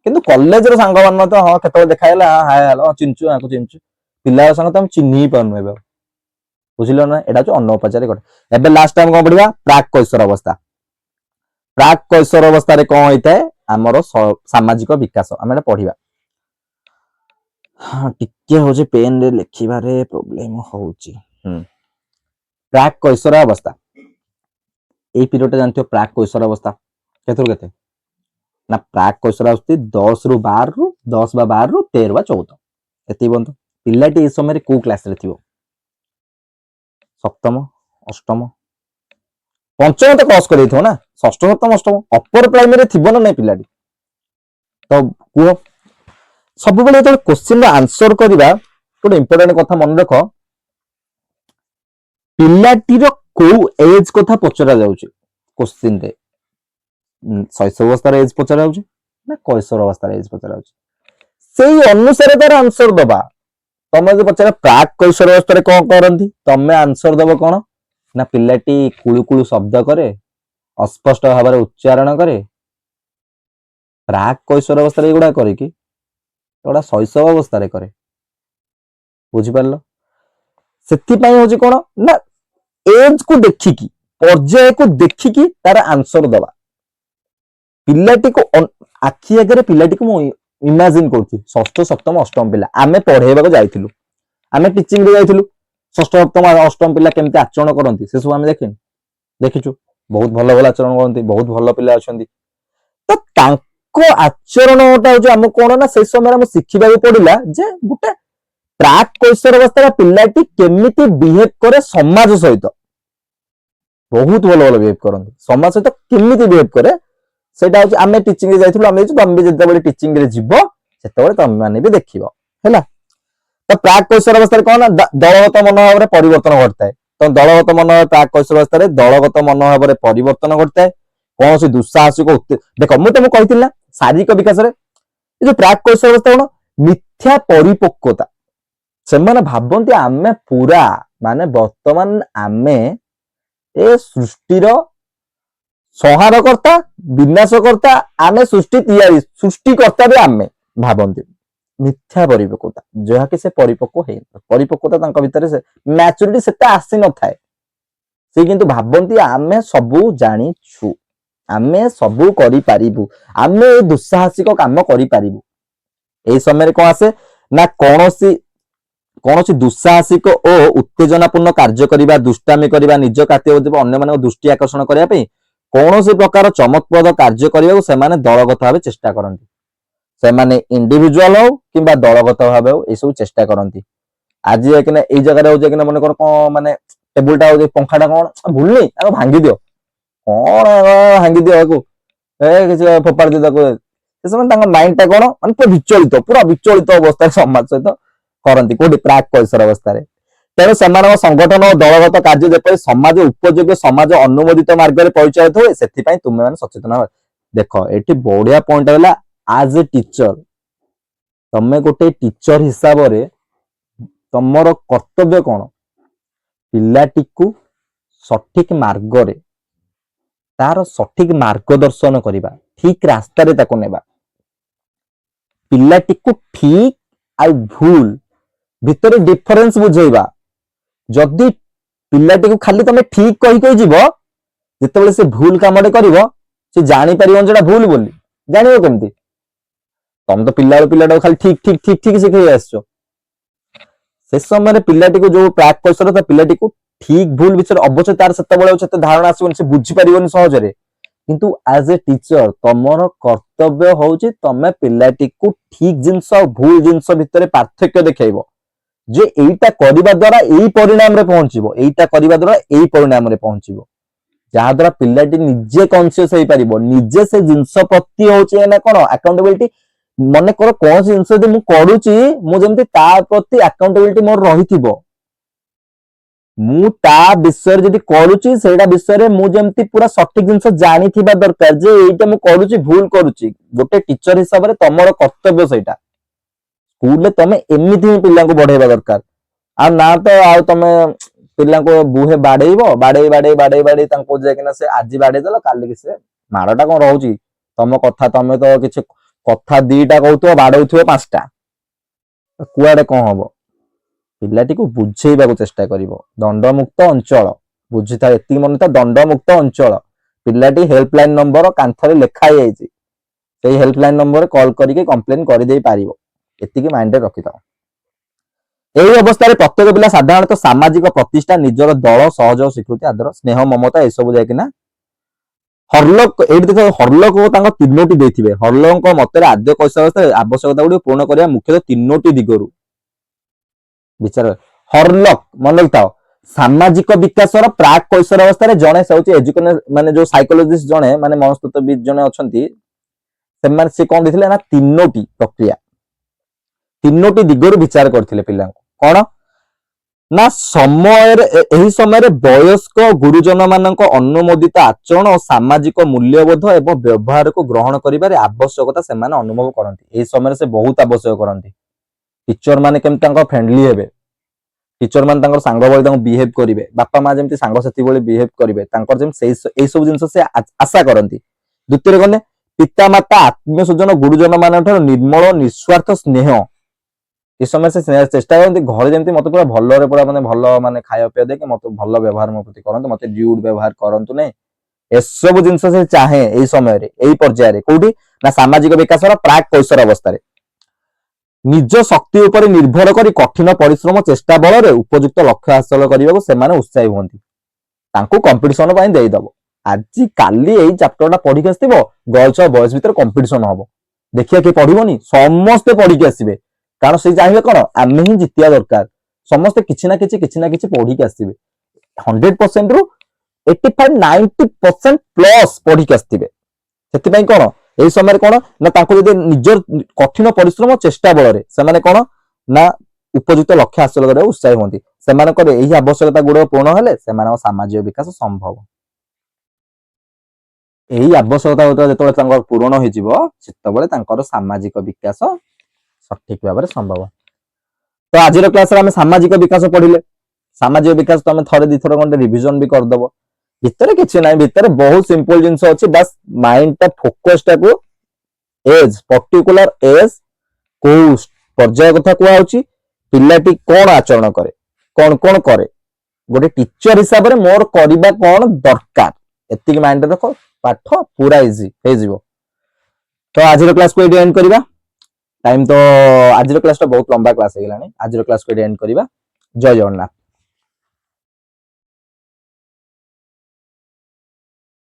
किंतु कॉलेज रो सांग मान तो हां केतो देखाइला हाय हेलो चिंचु आको चिंचु पिल्ला संग त हम चिन्ही पानु एबे बुझिलो ना एटा जो अनौपचारिक एबे लास्ट टाइम कोन पढिबा प्राक कैशोर अवस्था रे कोन होइताय हमरो सामाजिक विकास हम एटा पढिबा हां टिके हो जे पेन रे लिखिबा रे प्रॉब्लम होउची प्राक कैशोर अवस्था ए पीरियड जानथियो प्राक कैशोर अवस्था केतुर केते ना प्राक कैशोर अवस्था 10 रु 12 रु 13 बा 14 एति बंद पिल्लाटी ए समय रे को क्लास रे थिबो सप्तम अष्टम पंचम तो क्रॉस कर ना षष्ठ सप्तम अष्टम अपर प्राइमरी थिबो ना नै पिल्लाटी तो कुह सब बेले तो क्वेश्चन रो आंसर करबा गोटे इंपोर्टेंट कथा मन रख पिल्लाटी रो को एज कथा पचरा जाउची क्वेश्चन रे शैशव अवस्था रे एज पचरा जाउची ना कैशोर अवस्था रे एज पचरा जाउची सेही अनुसार तार आंसर दबा ତମେ ଯଦି ପଚାର ପ୍ରାକ୍ କୈଶୋର ଅବସ୍ଥାରେ କଣ କରନ୍ତି, ତମେ ଆନ୍ସର ଦବ କଣ ନା ପିଲାଟି କୁଳୁ କୁଳୁ ଶବ୍ଦ କରେ, ଅସ୍ପଷ୍ଟ ଭାବରେ ଉଚ୍ଚାରଣ କରେ। ପ୍ରାକ୍ କୈଶୋର ଅବସ୍ଥାରେ ଏଗୁଡା କରେ କି? ଏଗୁଡା ଶୈଶବ ଅବସ୍ଥାରେ କରେ। ବୁଝିପାରିଲ? ସେଥିପାଇଁ ହଉଛି କଣ ନା ଏଜ କୁ ଦେଖିକି, ପର୍ଯ୍ୟାୟକୁ ଦେଖିକି ତାର ଆନ୍ସର ଦବା। ପିଲାଟିକୁ ଆଖି ଆଗରେ ପିଲାଟିକୁ ମୁଁ ଇମାଜିନ କରୁଛି, ଷଷ୍ଠ ସପ୍ତମ ଅଷ୍ଟମ ପିଲା ଆମେ ପଢେଇବାକୁ ଯାଇଥିଲୁ, ଆମେ ଟିଚିଂ ରେ ଯାଇଥିଲୁ, ଷଷ୍ଠ ସପ୍ତମ ଅଷ୍ଟମ ପିଲା କେମିତି ଆଚରଣ କରନ୍ତି ସେ ସବୁ ଆମେ ଦେଖିଛୁ। ବହୁତ ଭଲ ଭଲ ଆଚରଣ କରନ୍ତି, ବହୁତ ଭଲ ପିଲା ଅଛନ୍ତି। ତ ତାଙ୍କ ଆଚରଣଟା ହଉଛି ଆମକୁ କଣ ନା ସେଇ ସମୟରେ ଆମକୁ ଶିଖିବାକୁ ପଡିଲା ଯେ ଗୋଟେ ପ୍ରାକ୍ କୈଶୋର ଅବସ୍ଥାରେ ପିଲାଟି କେମିତି ବିହେଭ କରେ ସମାଜ ସହିତ। ବହୁତ ଭଲ ଭଲ ବିହେଭ କରନ୍ତି, ସମାଜ ସହିତ କେମିତି ବିହେଭ କରେ ସେଇଟା ହଉଛି ଆମେ ଟିଚିଂ ରେ ଯାଇଥିଲୁ, ଆମେ ତମେ ବି ଯେତେବେଳେ ଟିଚିଂ ରେ ଯିବ ସେତେବେଳେ ତମେ ମାନେ ବି ଦେଖିବ ହେଲା। ତ ପ୍ରାକ୍ କୈଶୋର ଅବସ୍ଥାରେ କଣ ନା ଦଳଗତ ମନୋଭାବରେ ପରିବର୍ତ୍ତନ ଘଟିଥାଏ। ତ ଦଳଗତ ମନୋଭାବ ପ୍ରାକ୍ କୈଶୋର ଅବସ୍ଥାରେ ଦଳଗତ ମନୋଭାବରେ ପରିବର୍ତ୍ତନ ଘଟିଥାଏ। କୌଣସି ଦୁଃସାହସିକ ଦେଖ ମୁଁ ତମକୁ କହିଥିଲି ନା ଶାରୀରିକ ବିକାଶରେ ଏ ଯୋଉ ପ୍ରାକ୍ କୈଶୋର ଅବସ୍ଥା କଣ ମିଥ୍ୟା ପରିପକ୍ୱତା। ସେମାନେ ଭାବନ୍ତି ଆମେ ପୁରା ମାନେ ବର୍ତ୍ତମାନ ଆମେ ଏ ସୃଷ୍ଟିର ସଂହାରକର୍ତ୍ତା ବିନାଶକର୍ତ୍ତା, ଆମେ ସୃଷ୍ଟିକର୍ତ୍ତା ବି ଆମେ ଭାବନ୍ତି। ମିଥ୍ୟା ପରିପକ୍ୱତା, ଯାହାକି ସେ ପରିପକ୍ୱ ହେଇନି, ପରିପକ୍ୱତା ତାଙ୍କ ଭିତରେ ସେ ମ୍ୟାଚୁରିଟି ସେଟା ଆସିନଥାଏ। ସେ କିନ୍ତୁ ଭାବନ୍ତି ଆମେ ସବୁ ଜାଣିଛୁ, ଆମେ ସବୁ କରିପାରିବୁ, ଆମେ ଏ ଦୁଃସାହସିକ କାମ କରିପାରିବୁ। ଏଇ ସମୟରେ କଣ ଆସେ ନା କୌଣସି ଦୁଃସାହସିକ ଓ ଉତ୍ତେଜନାପୂର୍ଣ୍ଣ କାର୍ଯ୍ୟ କରିବା, ଦୁଷ୍ଟାମି କରିବା, ନିଜ କାର୍ଯ୍ୟ ଅନ୍ୟମାନଙ୍କ ଦୃଷ୍ଟି ଆକର୍ଷଣ କରିବା ପାଇଁ କୌଣସି ପ୍ରକାର ଚମକପ୍ରଦ କାର୍ଯ୍ୟ କରିବାକୁ ସେମାନେ ଦଳଗତ ଭାବେ ଚେଷ୍ଟା କରନ୍ତି। ସେମାନେ ଇଣ୍ଡିଭିଜୁଆଲ ହଉ କିମ୍ବା ଦଳଗତ ଭାବେ ହଉ ଏସବୁ ଚେଷ୍ଟା କରନ୍ତି। ଆଜି ଯାଇକିନା ଏଇ ଜାଗାରେ ହଉଛି କିନା ମନେକର କଣ ମାନେ ଟେବୁଲଟା ହଉଛି ପଙ୍ଖାଟା କଣ ଭୁଲନି ତାକୁ ଭାଙ୍ଗି ଦିଅ, କଣ ଭାଙ୍ଗି ଦିଅ ଆକୁ, କିଛି ଫୋପାଡ଼ି ଦିଅ ତାକୁ। ସେ ସମୟରେ ତାଙ୍କ ମାଇଣ୍ଡ ଟା କଣ ମାନେ ପୁରା ବିଚଳିତ ଅବସ୍ଥାରେ ସମାଜ ସହିତ କରନ୍ତି। କୋଉଠି ପ୍ରାକ୍ କୈଶୋର ଅବସ୍ଥାରେ। ତେଣୁ ସେମାନଙ୍କ ସଂଗଠନ ଓ ଦଳଗତ କାର୍ଯ୍ୟ ଯେପରି ସମାଜ ଉପଯୋଗୀ, ସମାଜ ଅନୁମୋଦିତ ମାର୍ଗରେ ପରିଚାଳିତ ହୁଏ, ସେଥିପାଇଁ ତୁମେ ମାନେ ସଚେତନ ହେବା। ଦେଖ ଏଠି ବଢିଆ ପଏଣ୍ଟ ହେଲା, ଆଜ ଏ ଟିଚର ତମେ ଗୋଟେ ଟିଚର ହିସାବରେ ତମର କର୍ତ୍ତବ୍ୟ କଣ? ପିଲାଟିକୁ ସଠିକ ମାର୍ଗରେ ତାର ସଠିକ ମାର୍ଗଦର୍ଶନ କରିବା, ଠିକ ରାସ୍ତାରେ ତାକୁ ନେବା। ପିଲାଟିକୁ ଠିକ ଆଉ ଭୁଲ ଭିତରେ ଡିଫରେନ୍ସ ବୁଝେଇବା। ଯଦି ପିଲାଟିକୁ ଖାଲି ତମେ ଠିକ କହି ଯିବ, ଯେତେବେଳେ ସେ ଭୁଲ କାମଟେ କରିବ ସେ ଜାଣିପାରିବନି ସେଟା ଭୁଲ ବୋଲି। ଜାଣିବ କେମିତି? ତମେ ତ ପିଲାଟାକୁ ଖାଲି ଠିକ ଠିକ ଠିକ ଠିକ ଶିଖେଇ ଆସିଛ। ସେ ସମୟରେ ପିଲାଟିକୁ ଯୋଉ ପ୍ରାକ୍ କୈଶୋର ପିଲାଟିକୁ ଠିକ ଭୁଲ ବିଷୟରେ ଅବଶ୍ୟ ତାର ସେତେବେଳେ ସେତେ ଧାରଣା ଆସିବନି, ସେ ବୁଝିପାରିବନି ସହଜରେ। କିନ୍ତୁ ଆଜ ଏ ଟିଚର ତମର କର୍ତ୍ତବ୍ୟ ହଉଛି ତମେ ପିଲାଟିକୁ ଠିକ ଜିନିଷ ଆଉ ଭୁଲ ଜିନିଷ ଭିତରେ ପାର୍ଥକ୍ୟ ଦେଖେଇବ, ଯେ ଏଇଟା କରିବା ଦ୍ୱାରା ଏଇ ପରିଣାମରେ ପହଞ୍ଚିବ, ଏଇଟା କରିବା ଦ୍ୱାରା ଏଇ ପରିଣାମରେ ପହଞ୍ଚିବ। ଯାହାଦ୍ୱାରା ପିଲାଟି ନିଜେ କନସିୟସ ହେଇପାରିବ, ନିଜେ ସେ ଜିନିଷ ପ୍ରତି ହଉଛି ନା କଣ ଆକାଉଣ୍ଟେବିଲିଟି। ମନେକର କୌଣସି ଜିନିଷ ଯଦି ମୁଁ କରୁଛି, ମୁଁ ଯେମିତି ତା ପ୍ରତି ଆକାଉଣ୍ଟେବିଲିଟି ମୋର ରହିଥିବ। ମୁଁ ତା ବିଷୟରେ ଯଦି କରୁଛି ସେଇଟା ବିଷୟରେ ମୁଁ ଯେମିତି ପୁରା ସଠିକ ଜିନିଷ ଜାଣିଥିବା ଦରକାର, ଯେ ଏଇଟା ମୁଁ କରୁଛି ଭୁଲ କରୁଛି। ଗୋଟେ ଟିଚର ହିସାବରେ ତମର କର୍ତ୍ତବ୍ୟ ସେଇଟା। ସ୍କୁଲରେ ତମେ ଏମିତି ହିଁ ପିଲାଙ୍କୁ ବଢେଇବା ଦରକାର। ଆଉ ନା ତ ଆଉ ତମେ ପିଲାଙ୍କୁ ବୁହେ ବାଡେଇବ, ବାଡେଇ ତାଙ୍କୁ ଯାଇକିନା ସେ ଆଜି ବାଡେଇ ଦେଲ, କାଲିକି ସେ ମାଡଟା କଣ ରହୁଛି ତମ କଥା, ତମେ ତ କିଛି କଥା ଦିଟା କହୁଥିବ ବାଡଉଥିବ 5ଟା, କୁଆଡେ କଣ ହବ? ପିଲାଟିକୁ ବୁଝେଇବାକୁ ଚେଷ୍ଟା କରିବ। ଦଣ୍ଡମୁକ୍ତ ଅଞ୍ଚଳ ବୁଝିଥାଏ, ଏତିକି ମନେ ଥାଏ, ଦଣ୍ଡମୁକ୍ତ ଅଞ୍ଚଳ। ପିଲାଟି ହେଲ୍ପଲାଇନ ନମ୍ବର କାନ୍ଥରେ ଲେଖା ହେଇଯାଇଛି, ସେଇ ହେଲ୍ପଲାଇନ ନମ୍ବରରେ କଲ୍ କରିକି କମ୍ପ୍ଲେନ କରିଦେଇ ପାରିବ। ଏତିକି ମାଇଣ୍ଡରେ ରଖିଥାଅ। ଏହି ଅବସ୍ଥାରେ ପ୍ରତ୍ୟେକ ପିଲା ସାଧାରଣତଃ ସାମାଜିକ ପ୍ରତିଷ୍ଠା, ନିଜର ଦଳ, ସହଯୋଗ, ସ୍ୱୀକୃତି, ଆଦର, ସ୍ନେହ, ମମତା ଏସବୁ ଯାଇକିନା ହର୍ଲକ, ଏଇଠି ଦେଖ ହର୍ଲକ ତାଙ୍କ 3ଟି ଦେଇଥିବେ। ହର୍ଲକଙ୍କ ମତରେ ଆଦ୍ୟ କୈଶୋର ଅବସ୍ଥାରେ ଆବଶ୍ୟକତା ଗୁଡିକୁ ପୂରଣ କରିବା ମୁଖ୍ୟତଃ 3ଟି ଦିଗରୁ ବିଚାର। ହର୍ଲକ ମନେ ରଖିଥାଅ, ସାମାଜିକ ବିକାଶର ପ୍ରାକ୍ କୈଶୋର ଅବସ୍ଥାରେ ଜଣେ ସେ ହଉଛି ଏଜୁକେସନ ମାନେ ଯୋଉ ସାଇକୋଲୋଜିଷ୍ଟ ଜଣେ ମାନେ ମନସ୍ତତ୍ତ୍ୱବିଦ ଜଣେ ଅଛନ୍ତି, ସେମାନେ ସେ କଣ ଦେଇଥିଲେ ନା 3ଟି ପ୍ରକ୍ରିୟା, 3ଟି ଦିଗରୁ ବିଚାର କରିଥିଲେ ପିଲାଙ୍କୁ। କଣ ନା ସମୟରେ, ଏହି ସମୟରେ ବୟସ୍କ ଗୁରୁଜନ ମାନଙ୍କ ଅନୁମୋଦିତ ଆଚରଣ ଓ ସାମାଜିକ ମୂଲ୍ୟବୋଧ ଏବଂ ବ୍ୟବହାରକୁ ଗ୍ରହଣ କରିବାରେ ଆବଶ୍ୟକତା ସେମାନେ ଅନୁଭବ କରନ୍ତି। ଏହି ସମୟରେ ସେ ବହୁତ ଆବଶ୍ୟକ କରନ୍ତି। टीचर माने केमती तांको फ्रेंडली हेबे, टीचर माने तांको सांग भली तांको बिहेव करिवे, बापा माँ जेमती सांग साथी भली बिहेव करिवे, तांकर जेम सेई एई सब जिंस से आशा करंती। द्वितीय गने पिता माता आत्मीय स्वजन गुरुजन मान निर्मल निस्वार्थ स्नेह ए समय से चेष्टा करते घर जमी मत पूरा भल पूरा माने भल माने खाया पिया देके मत भल व्यवहार मो प्रति करंतु, मत ड्यूड व्यवहार करंतु नहीं। एसबू जिनस से चाहे यही समय यही पर्यायर कौटी ना सामाजिक विकास प्राक कैशोर अवस्था निज शक्ति उपर निर्भर कर कठिन परिश्रम चेष्टा बल में उपयुक्त लक्ष्य हासिल करने से उत्साही हूँ कंपिटिशन देदब। आज काली यही चैप्टर पढ़ी आसो गर्ल्स और बॉयज भितर कंपिटिशन हम देखिए किए पढ़नी समस्ते पढ़ी आसवे कारण से चाहिए कौन आम ही जितिया दरकार समस्ते किसी ना कि पढ़ी आसवे 100% रु 85-90% प्लस पढ़ी आसवे से कौन यही समय कौन ना निजर कठिन परिश्रम चेष्टा बल से कौन ना उपयुक्त लक्ष्य हासिल करने उत्साही हूँ से आवश्यकता गुड़ पूर्ण हेले से सामाजिक विकास संभव। यही आवश्यकता जो पूरण हो सामाजिक विकास सठिक भाव में संभव। तो आज क्लास में सामाजिक विकास पढ़िले सामाजिक विकास तो थे दी थर गंटे रिविजन भी करदब भितर किसी ना भितर बहुत सिंपल जिनस अच्छी बस माइंड टा फोकस टाक एज पर्टिकुलर एज को पर्याय कथा कहूँ पिलाटी कौन आचरण करे कौन करे गोटे टीचर हिसाब से मोर करबा कौन दरकार एतिक माइंड रख पाठ पूरा इजी हो। तो आज क्लास को एंड करवा टाइम तो आज क्लास बहुत लंबा क्लास हो गलानी आज क्लास को एंड करवा। जय जगन्नाथ।